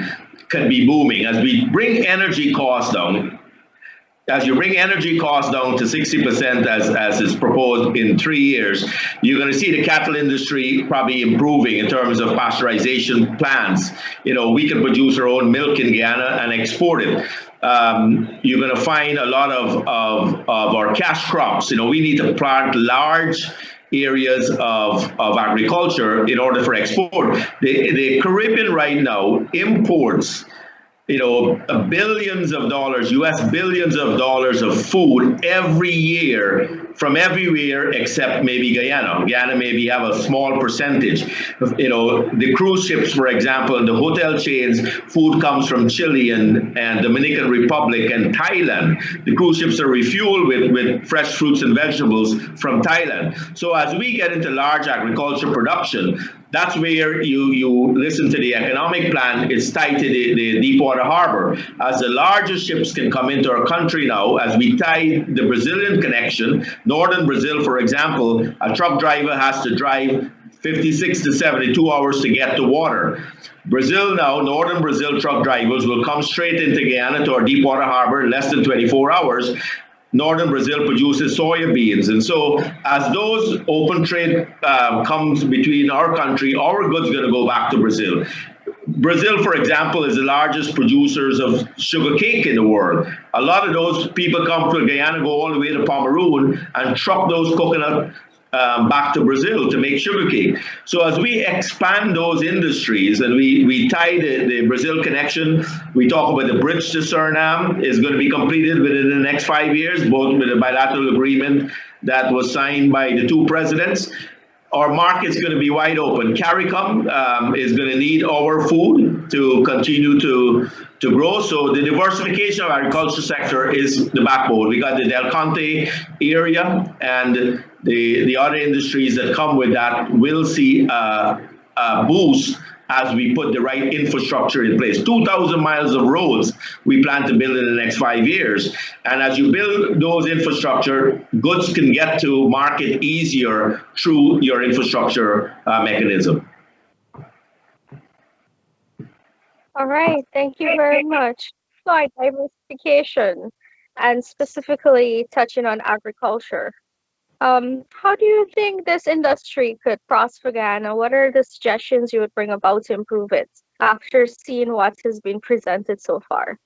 can be booming. As we bring energy costs down, as you bring energy costs down to 60% as is proposed in 3 years, you're going to see the cattle industry probably improving in terms of pasteurization plants. You know, we can produce our own milk in Guyana and export it. You're going to find a lot of our cash crops. You know, we need to plant large areas of agriculture in order for export. The Caribbean right now imports, you know, billions of dollars, US billions of dollars of food every year from everywhere except maybe Guyana. Guyana maybe have a small percentage. You know, the cruise ships, for example, and the hotel chains, food comes from Chile and Dominican Republic and Thailand. The cruise ships are refueled with fresh fruits and vegetables from Thailand. So as we get into large agriculture production, that's where you listen to the economic plan. It's tied to the Deepwater Harbor. As the largest ships can come into our country now, as we tie the Brazilian connection, northern Brazil, for example, a truck driver has to drive 56 to 72 hours to get to water. Brazil now, northern Brazil truck drivers will come straight into Guyana to our Deepwater Harbor in less than 24 hours. Northern Brazil produces soybeans. And so as those open trade comes between our country, our goods are going to go back to Brazil. Brazil, for example, is the largest producers of sugar cake in the world. A lot of those people come to Guyana, go all the way to Pomeroon and truck those coconut back to Brazil to make sugar cake. So as we expand those industries and we tie the Brazil connection, we talk about the bridge to Suriname is going to be completed within the next 5 years, both with a bilateral agreement that was signed by the 2 presidents. Our market's going to be wide open. CARICOM is going to need our food to continue to grow. So the diversification of agriculture sector is the backbone. We got the Del Conte area, and the other industries that come with that will see a boost as we put the right infrastructure in place. 2,000 miles of roads we plan to build in the next 5 years. And as you build those infrastructure, goods can get to market easier through your infrastructure mechanism. All right, thank you very much. Floyd, diversification, and specifically touching on agriculture. How do you think this industry could prosper, Guyana? What are the suggestions you would bring about to improve it after seeing what has been presented so far?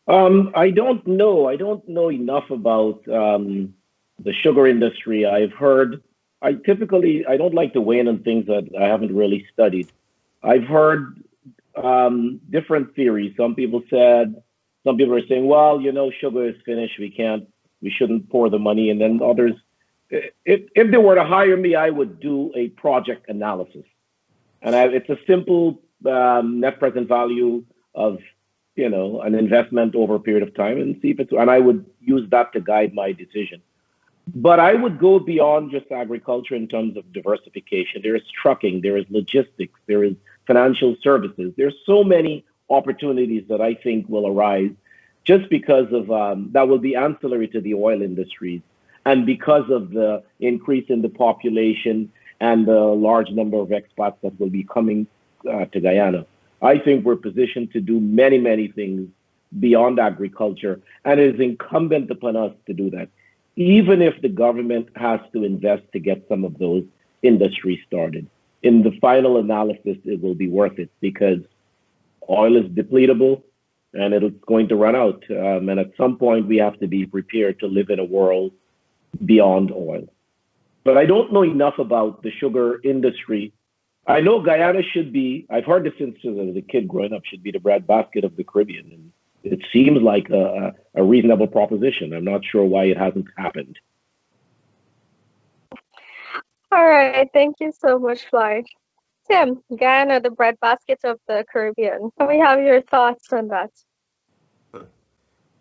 I don't know. I don't know enough about the sugar industry. I don't like to weigh in on things that I haven't really studied. I've heard different theories. Some people are saying, well, sugar is finished. We shouldn't pour the money. And then others, if they were to hire me, I would do a project analysis. And it's a simple net present value of, an investment over a period of time and see and I would use that to guide my decision. But I would go beyond just agriculture in terms of diversification. There is trucking, there is logistics, there is financial services. There's so many opportunities that I think will arise just because of that will be ancillary to the oil industries. And because of the increase in the population and the large number of expats that will be coming to Guyana, I think we're positioned to do many, many things beyond agriculture. And it is incumbent upon us to do that, even if the government has to invest to get some of those industries started. In the final analysis, it will be worth it because oil is depletable and it's going to run out. And at some point, we have to be prepared to live in a world beyond oil. But I don't know enough about the sugar industry. I know Guyana should be, I've heard this since I was a kid growing up, should be the breadbasket of the Caribbean. And it seems like a reasonable proposition. I'm not sure why it hasn't happened. All right, thank you so much, Floyd. Tim, Guyana, the breadbasket of the Caribbean. Can we have your thoughts on that?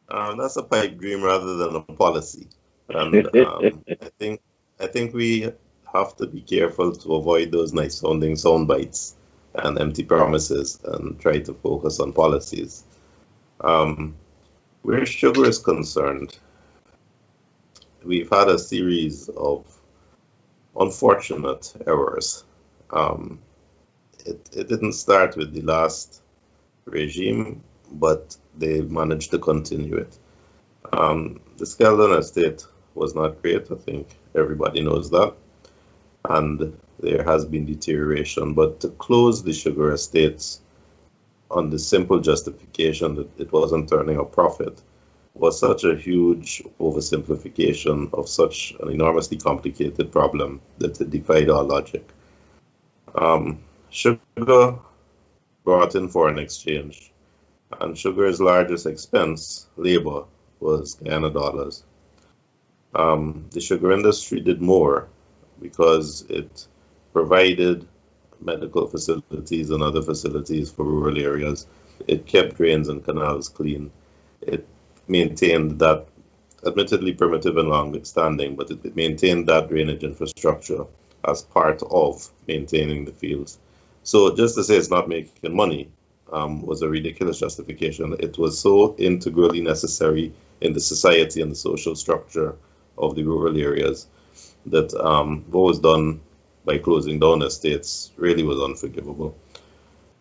That's a pipe dream rather than a policy. And I think we have to be careful to avoid those nice sounding sound bites and empty promises and try to focus on policies. Where sugar is concerned, we've had a series of unfortunate errors. It didn't start with the last regime, but they managed to continue it. The Skeldon estate was not great. I think everybody knows that. And there has been deterioration. But to close the sugar estates on the simple justification that it wasn't turning a profit was such a huge oversimplification of such an enormously complicated problem that it defied all logic. Sugar brought in foreign exchange, and sugar's largest expense, labor, was Guyana dollars. The sugar industry did more because it provided medical facilities and other facilities for rural areas. It kept drains and canals clean. It maintained that, admittedly primitive and long-standing, but it maintained that drainage infrastructure as part of maintaining the fields. So just to say it's not making money was a ridiculous justification. It was so integrally necessary in the society and the social structure of the rural areas that what was done by closing down estates really was unforgivable.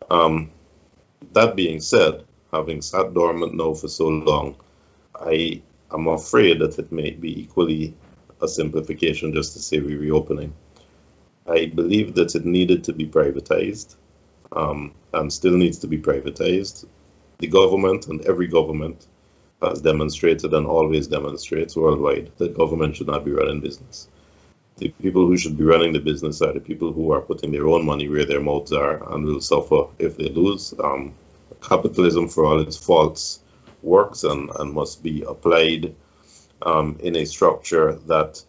That being said, having sat dormant now for so long, I am afraid that it may be equally a simplification just to say we're reopening. I believe that it needed to be privatized and still needs to be privatized. The government and every government has demonstrated and always demonstrates worldwide that government should not be running business. The people who should be running the business are the people who are putting their own money where their mouths are and will suffer if they lose. Capitalism, for all its faults, works and must be applied in a structure that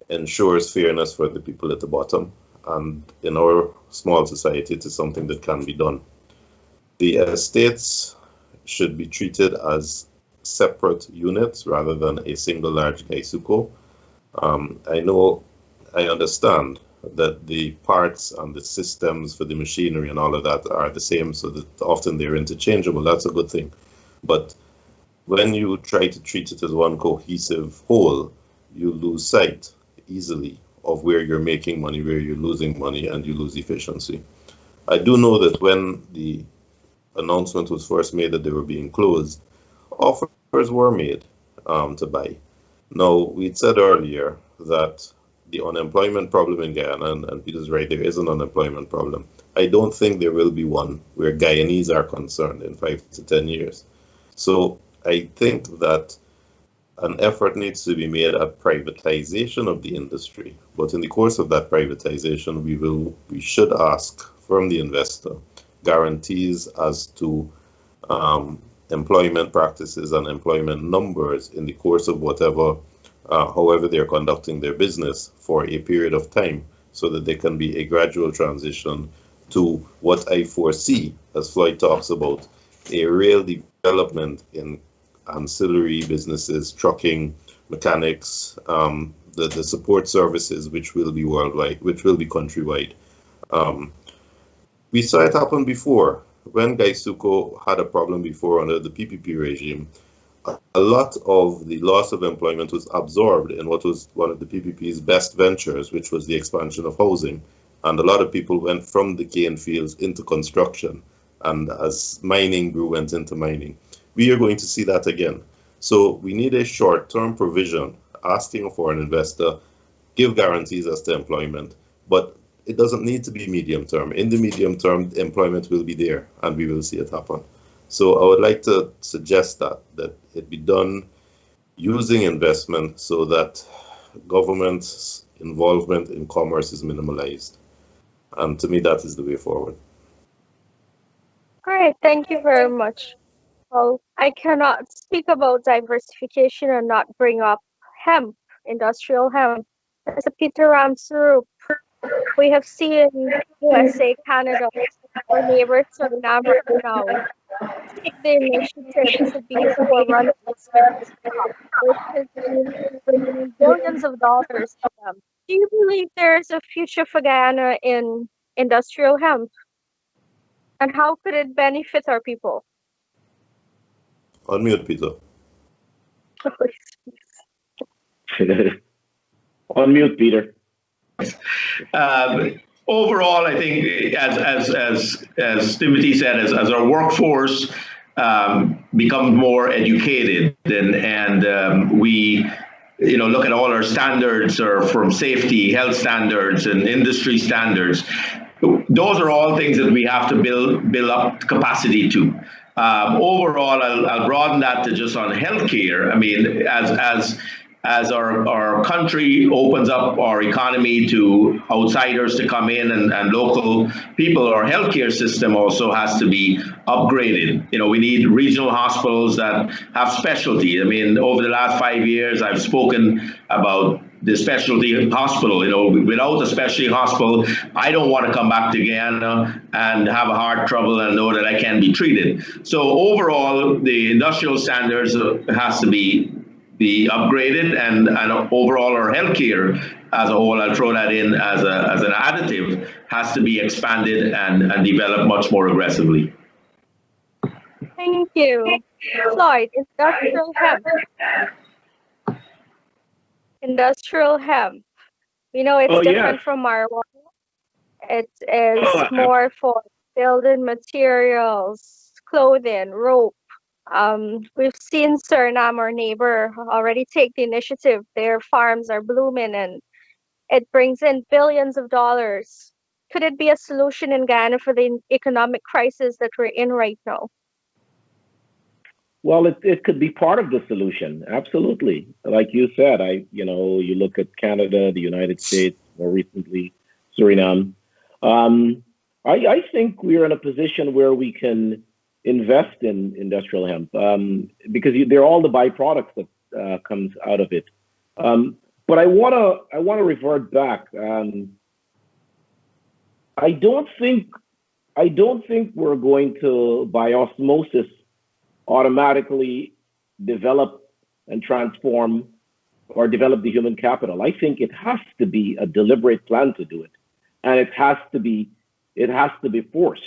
ensures fairness for the people at the bottom. And in our small society, it is something that can be done. The estates should be treated as separate units rather than a single large Gaisuko. I understand that the parts and the systems for the machinery and all of that are the same, so that often they're interchangeable. That's a good thing. But when you try to treat it as one cohesive whole, you lose sight easily of where you're making money, where you're losing money, and you lose efficiency. I do know that when the announcement was first made that they were being closed, offers were made to buy. Now, we'd said earlier that the unemployment problem in Guyana, and Peter's right, there is an unemployment problem. I don't think there will be one where Guyanese are concerned in 5 to 10 years. So I think that an effort needs to be made at privatization of the industry. But in the course of that privatization, we should ask from the investor guarantees as to employment practices and employment numbers in the course of whatever, however they're conducting their business for a period of time, so that there can be a gradual transition to what I foresee, as Floyd talks about, a real development in ancillary businesses, trucking, mechanics, the support services, which will be worldwide, which will be countrywide. We saw it happen before. When Gaisuko had a problem before under the PPP regime, a lot of the loss of employment was absorbed in what was one of the PPP's best ventures, which was the expansion of housing. And a lot of people went from the cane fields into construction. And as mining grew, went into mining. We are going to see that again. So we need a short-term provision asking a foreign investor, give guarantees as to employment, but it doesn't need to be medium term. In the medium term, employment will be there and we will see it happen. So I would like to suggest that it be done using investment so that government's involvement in commerce is minimalized. And to me, that is the way forward. Great, thank you very much. Well, I cannot speak about diversification and not bring up hemp, industrial hemp. As a Peter Ramsuru, we have seen USA, Canada, our neighbors Suriname right now take the initiative to be forerunners with this crop, which is bringing billions of dollars to them. Do you believe there's a future for Guyana in industrial hemp? And how could it benefit our people? Unmute, Peter. Unmute, Peter. Overall, I think, as Timothy said, as our workforce becomes more educated and we look at all our standards or from safety, health standards and industry standards, those are all things that we have to build up capacity to. Overall, I'll broaden that to just on healthcare. I mean, as our country opens up our economy to outsiders to come in and local people, our healthcare system also has to be upgraded. We need regional hospitals that have specialty. I mean, over the last 5 years, I've spoken about the specialty hospital. Without a specialty hospital, I don't want to come back to Guyana and have a heart trouble and know that I can be treated. So overall, the industrial standards has to be upgraded, and overall our healthcare as a whole, I'll throw that in as an additive, has to be expanded and developed much more aggressively. Thank you. Floyd, industrial hemp. Industrial hemp. It's different from marijuana. It is more for building materials, clothing, rope. We've seen Suriname, our neighbor, already take the initiative. Their farms are blooming and it brings in billions of dollars. Could it be a solution in Guyana for the economic crisis that we're in right now? Well, it could be part of the solution. Absolutely. Like you said, you look at Canada, the United States, more recently, Suriname. I think we're in a position where we can invest in industrial hemp because they're all the byproducts that comes out of it. But I wanna revert back. I don't think we're going to, by osmosis, automatically develop and transform or develop the human capital. I think it has to be a deliberate plan to do it, and it has to be forced.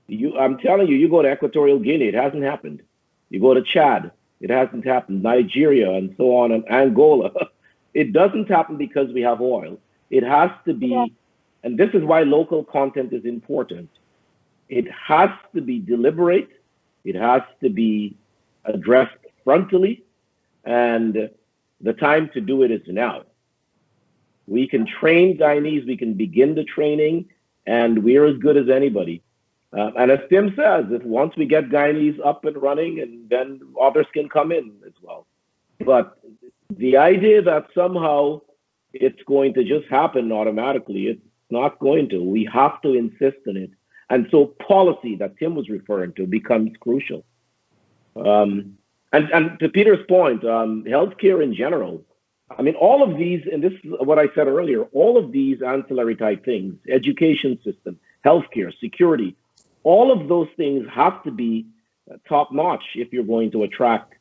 I'm telling you, you go to Equatorial Guinea, it hasn't happened. You go to Chad, it hasn't happened. Nigeria and so on, and Angola, it doesn't happen because we have oil. It has to be, and this is why local content is important. It has to be deliberate. It has to be addressed frontally, and the time to do it is now. We can train Guyanese, we can begin the training, and we're as good as anybody. And as Tim says, if once we get Guyanese up and running, and then others can come in as well. But the idea that somehow it's going to just happen automatically, it's not going to. We have to insist on it. And so policy that Tim was referring to becomes crucial. And to Peter's point, healthcare in general, I mean, all of these, and this is what I said earlier, all of these ancillary type things, education system, healthcare, security, all of those things have to be top notch if you're going to attract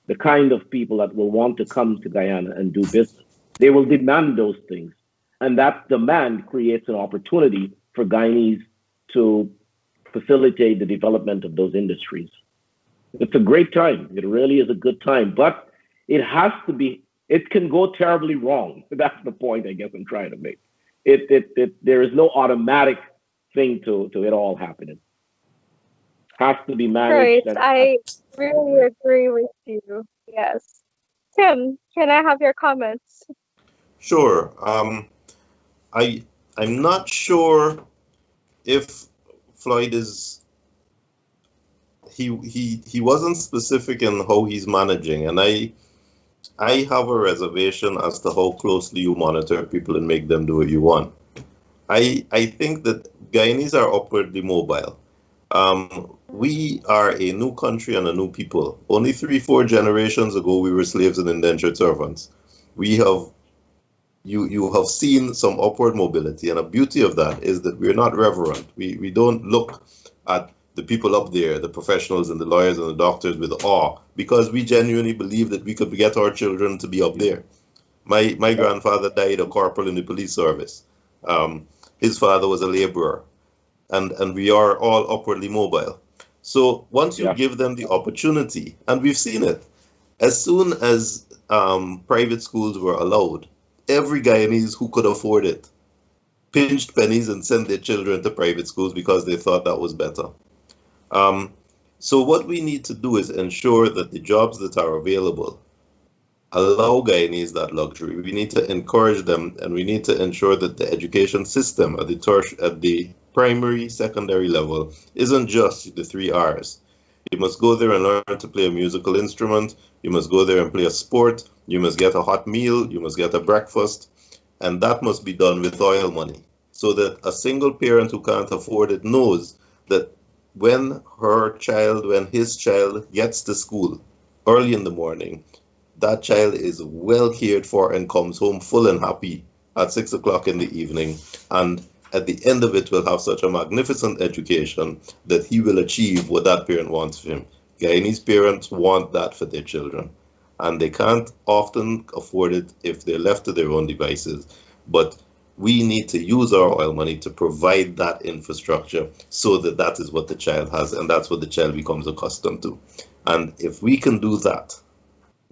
the kind of people that will want to come to Guyana and do business. They will demand those things. And that demand creates an opportunity for Guyanese to facilitate the development of those industries. It's a great time. It really is a good time, but it has to be, it can go terribly wrong. That's the point I guess I'm trying to make. There is no automatic thing to it all happening. Has to be managed. Right. I really agree with you. Yes. Tim, can I have your comments? Sure. I'm not sure if Floyd is he wasn't specific in how he's managing, and I have a reservation as to how closely you monitor people and make them do what you want. I think that Guyanese are upwardly mobile. We are a new country and a new people. Only 3-4 generations ago, we were slaves and indentured servants. We have, you have seen some upward mobility, and a beauty of that is that we're not reverent. We don't look at the people up there, the professionals and the lawyers and the doctors with awe, because we genuinely believe that we could get our children to be up there. My grandfather died a corporal in the police service. His father was a laborer. And we are all upwardly mobile. So once you give them the opportunity, and we've seen it, as soon as private schools were allowed, every Guyanese who could afford it pinched pennies and sent their children to private schools because they thought that was better. So what we need to do is ensure that the jobs that are available allow Guyanese that luxury. We need to encourage them, and we need to ensure that the education system at the primary, secondary level isn't just the 3 R's. You must go there and learn to play a musical instrument. You must go there and play a sport. You must get a hot meal. You must get a breakfast. And that must be done with oil money, so that a single parent who can't afford it knows that when his child gets to school early in the morning, that child is well cared for and comes home full and happy at 6 o'clock in the evening. And at the end of it will have such a magnificent education that he will achieve what that parent wants for him. Guyanese parents want that for their children, and they can't often afford it if they're left to their own devices. But we need to use our oil money to provide that infrastructure so that that is what the child has, and that's what the child becomes accustomed to. And if we can do that,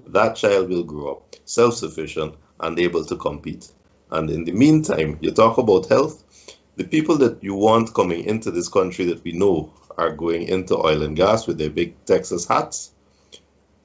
that child will grow up self-sufficient and able to compete. And in the meantime, you talk about health. The people that you want coming into this country that we know are going into oil and gas with their big Texas hats,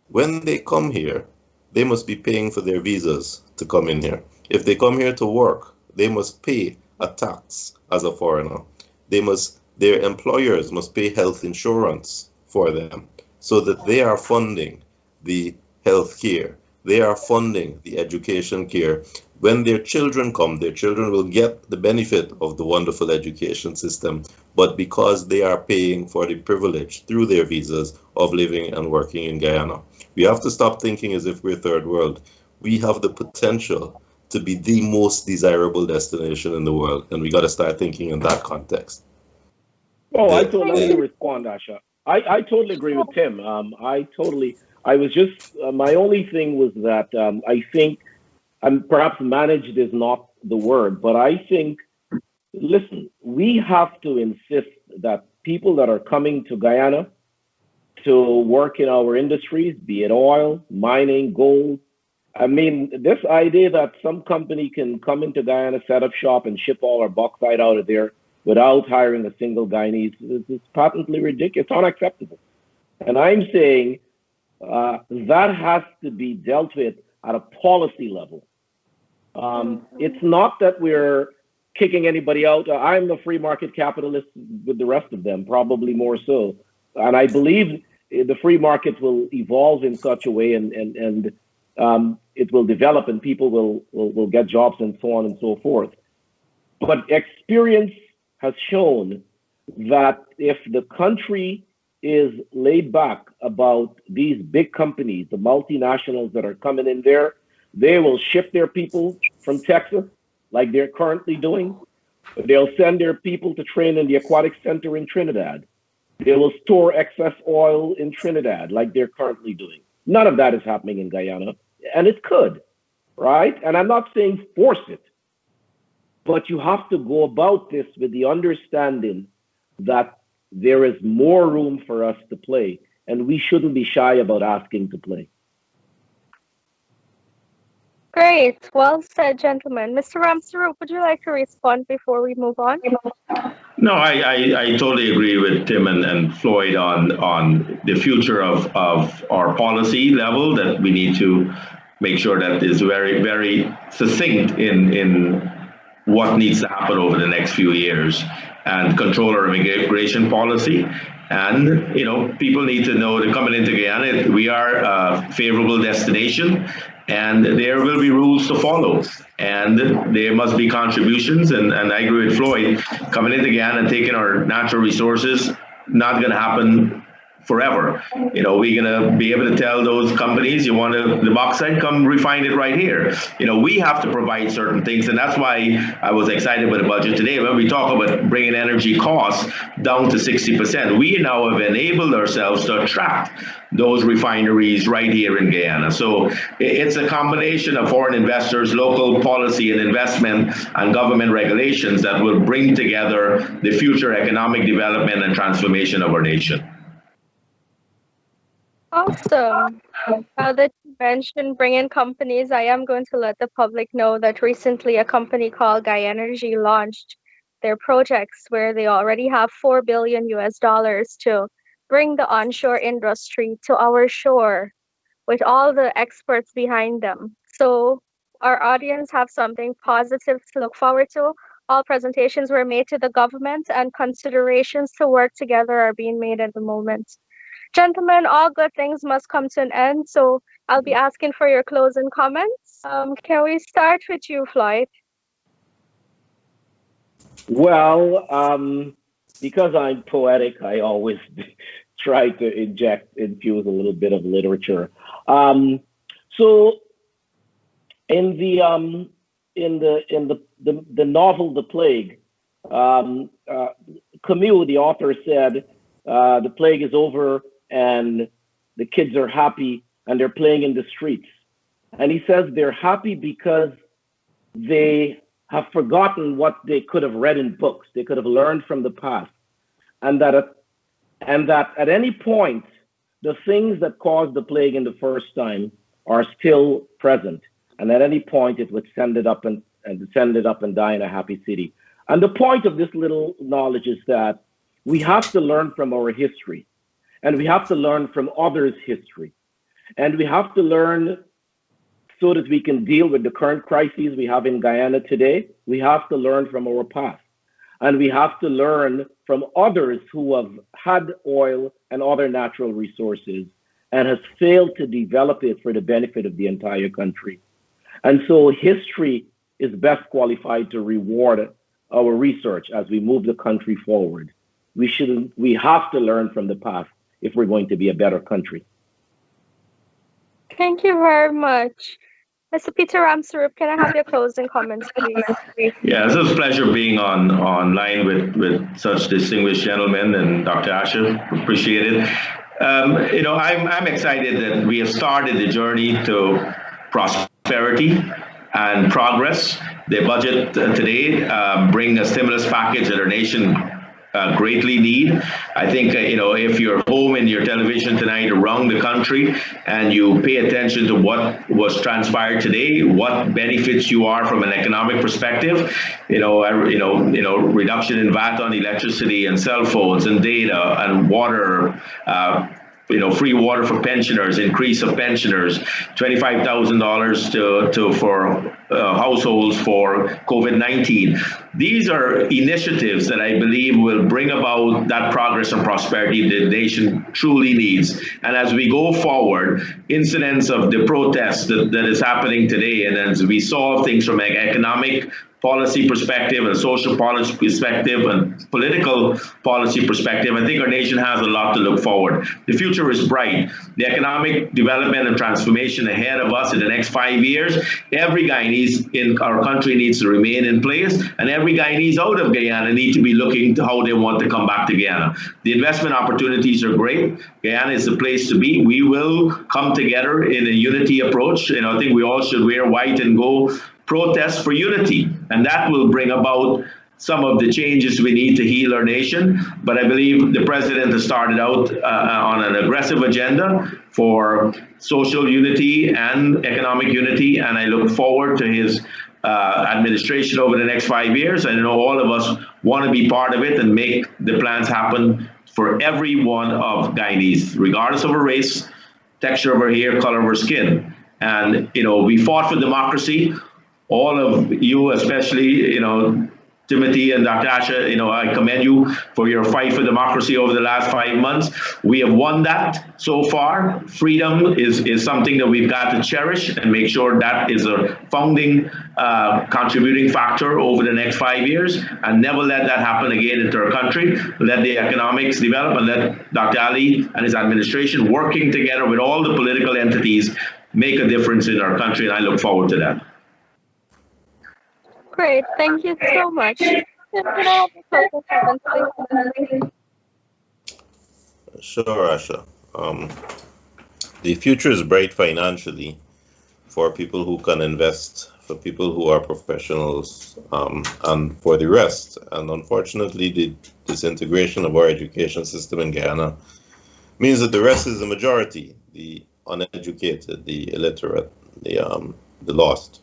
when they come here, they must be paying for their visas to come in here. If they come here to work, they must pay a tax as a foreigner. Their employers must pay health insurance for them, so that they are funding the health care. They are funding the education care. When their children come, their children will get the benefit of the wonderful education system, but because they are paying for the privilege through their visas of living and working in Guyana. We have to stop thinking as if we're third world. We have the potential to be the most desirable destination in the world, and we got to start thinking in that context. Oh, let me respond, Asha. I totally agree with Tim. My only thing was that I think and perhaps managed is not the word, but I think, listen, we have to insist that people that are coming to Guyana to work in our industries, be it oil, mining, gold. I mean, this idea that some company can come into Guyana, set up shop, and ship all our bauxite out of there without hiring a single Guyanese is patently ridiculous. It's unacceptable. And I'm saying that has to be dealt with at a policy level. It's not that we're kicking anybody out. I'm a free market capitalist with the rest of them, probably more so. And I believe the free market will evolve in such a way and it will develop and people will get jobs and so on and so forth. But experience has shown that if the country is laid back about these big companies, the multinationals that are coming in there, they will ship their people from Texas like they're currently doing. They'll send their people to train in the aquatic center in Trinidad. They will store excess oil in Trinidad like they're currently doing. None of that is happening in Guyana, and it could, right? And I'm not saying force it, but you have to go about this with the understanding that there is more room for us to play, and we shouldn't be shy about asking to play. Great. Well said, gentlemen. Mr. Ramsarup, would you like to respond before we move on? No, I totally agree with Tim and Floyd on the future of our policy level, that we need to make sure that is very, very succinct in what needs to happen over the next few years, and control our immigration policy. And, people need to know that coming into Guyana, we are a favorable destination, and there will be rules to follow. And there must be contributions. And I agree with Floyd, coming into Guyana and taking our natural resources, not going to happen forever. We're going to be able to tell those companies, you want the bauxite, come refine it right here. We have to provide certain things, and that's why I was excited with the budget today. When we talk about bringing energy costs down to 60%, we now have enabled ourselves to attract those refineries right here in Guyana. So it's a combination of foreign investors, local policy and investment, and government regulations that will bring together the future economic development and transformation of our nation. Awesome. Now that you mentioned bringing companies, I am going to let the public know that recently a company called Energy launched their projects where they already have $4 billion US to bring the onshore industry to our shore with all the experts behind them. So our audience have something positive to look forward to. All presentations were made to the government and considerations to work together are being made at the moment. Gentlemen, all good things must come to an end, so I'll be asking for your closing comments. Can we start with you, Floyd? Well, because I'm poetic, I always try to infuse a little bit of literature. So in the novel The Plague, Camus, the author, said the plague is over and the kids are happy and they're playing in the streets. And he says they're happy because they have forgotten what they could have read in books. They could have learned from the past. And that at any point, the things that caused the plague in the first time are still present. And at any point, it would send it up and die in a happy city. And the point of this little knowledge is that we have to learn from our history, and we have to learn from others' history. And we have to learn so that we can deal with the current crises we have in Guyana today. We have to learn from our past. And we have to learn from others who have had oil and other natural resources and has failed to develop it for the benefit of the entire country. And so history is best qualified to reward our research as we move the country forward. We have to learn from the past if we're going to be a better country. Thank you very much. Mr. Peter Ramsarup, can I have your closing comments, please? Yeah, it's a pleasure being online with such distinguished gentlemen and Dr. Asher. Appreciate it. I'm excited that we have started the journey to prosperity. and progress. The budget today bring a stimulus package that our nation greatly need. I think, if you're home in your television tonight around the country and you pay attention to what was transpired today, what benefits you are from an economic perspective, reduction in VAT on electricity and cell phones and data and water, free water for pensioners, increase of pensioners, $25,000 for households for COVID-19. These are initiatives that I believe will bring about that progress and prosperity the nation truly needs. And as we go forward, incidents of the protests that is happening today, and as we solve things from an economic policy perspective and social policy perspective and political policy perspective, I think our nation has a lot to look forward. The future is bright. The economic development and transformation ahead of us in the next 5 years, every Guyanese in our country needs to remain in place, and every Guyanese out of Guyana need to be looking to how they want to come back to Guyana. The investment opportunities are great. Guyana is the place to be. We will come together in a unity approach. I think we all should wear white and go protest for unity, and that will bring about some of the changes we need to heal our nation. But I believe the president has started out on an aggressive agenda for social unity and economic unity, and I look forward to his administration over the next 5 years. I know all of us want to be part of it and make the plans happen for every one of Guyanese, regardless of our race, texture of our hair, color of our skin. And, we fought for democracy. All of you, especially, Timothy and Dr. Asha, I commend you for your fight for democracy over the last 5 months. We have won that so far. Freedom is something that we've got to cherish and make sure that is a founding, contributing factor over the next 5 years, and never let that happen again into our country. Let the economics develop, and let Dr. Ali and his administration, working together with all the political entities, make a difference in our country, and I look forward to that. Great, thank you so much. Can I have a closing comment, please? Sure, Asha. The future is bright financially for people who can invest, for people who are professionals, and for the rest. And unfortunately, the disintegration of our education system in Guyana means that the rest is the majority: the uneducated, the illiterate, the lost.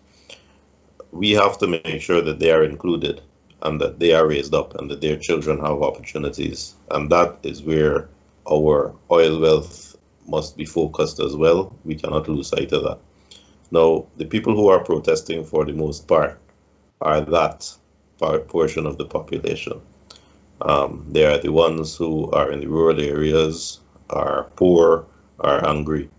We have to make sure that they are included and that they are raised up and that their children have opportunities. And that is where our oil wealth must be focused as well. We cannot lose sight of that. Now, the people who are protesting for the most part are that portion of the population. They are the ones who are in the rural areas, are poor, are hungry.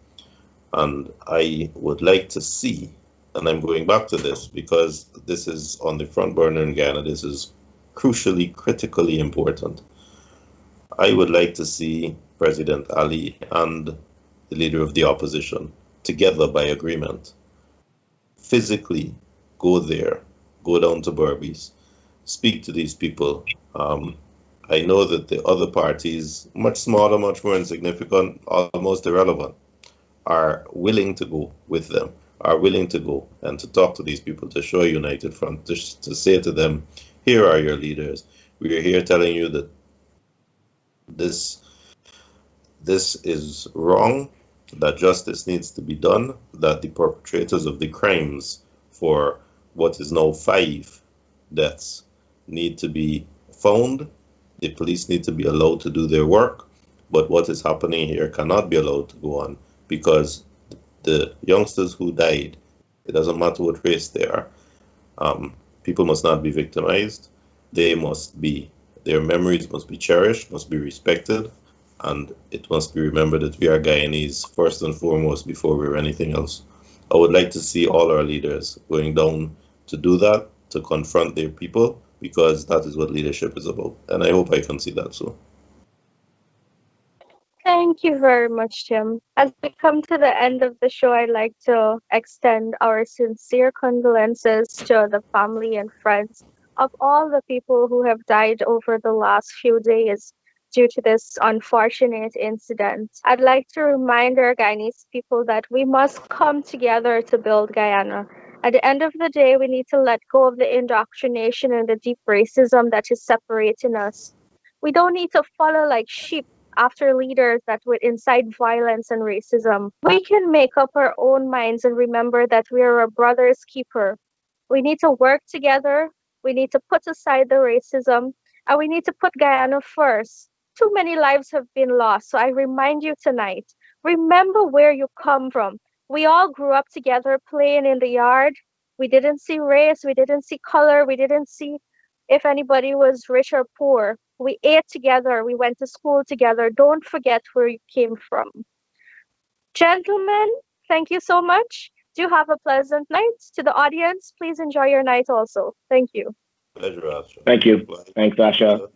And I would like to see, and I'm going back to this because this is on the front burner in Guyana, this is crucially, critically important. I would like to see President Ali and the leader of the opposition together by agreement physically go there, go down to Berbice, speak to these people. I know that the other parties, much smaller, much more insignificant, almost irrelevant, are willing to go with them, are willing to go and to talk to these people, to show a united front, to say to them, here are your leaders. We are here telling you that this is wrong, that justice needs to be done, that the perpetrators of the crimes for what is now 5 deaths need to be found. The police need to be allowed to do their work, but what is happening here cannot be allowed to go on, because the youngsters who died, it doesn't matter what race they are, people must not be victimized. Their memories must be cherished, must be respected, and it must be remembered that we are Guyanese first and foremost before we're anything else. I would like to see all our leaders going down to do that, to confront their people, because that is what leadership is about, and I hope I can see that soon. Thank you very much, Tim. As we come to the end of the show, I'd like to extend our sincere condolences to the family and friends of all the people who have died over the last few days due to this unfortunate incident. I'd like to remind our Guyanese people that we must come together to build Guyana. At the end of the day, we need to let go of the indoctrination and the deep racism that is separating us. We don't need to follow like sheep after leaders that would incite violence and racism. We can make up our own minds and remember that we are a brother's keeper. We need to work together. We need to put aside the racism and we need to put Guyana first. Too many lives have been lost. So I remind you tonight, remember where you come from. We all grew up together playing in the yard. We didn't see race, we didn't see color, we didn't see if anybody was rich or poor. We ate together, we went to school together. Don't forget where you came from. Gentlemen, thank you so much. Do have a pleasant night. To the audience, please enjoy your night also. Thank you. Pleasure, Asha. Thank you. Thanks, Asha.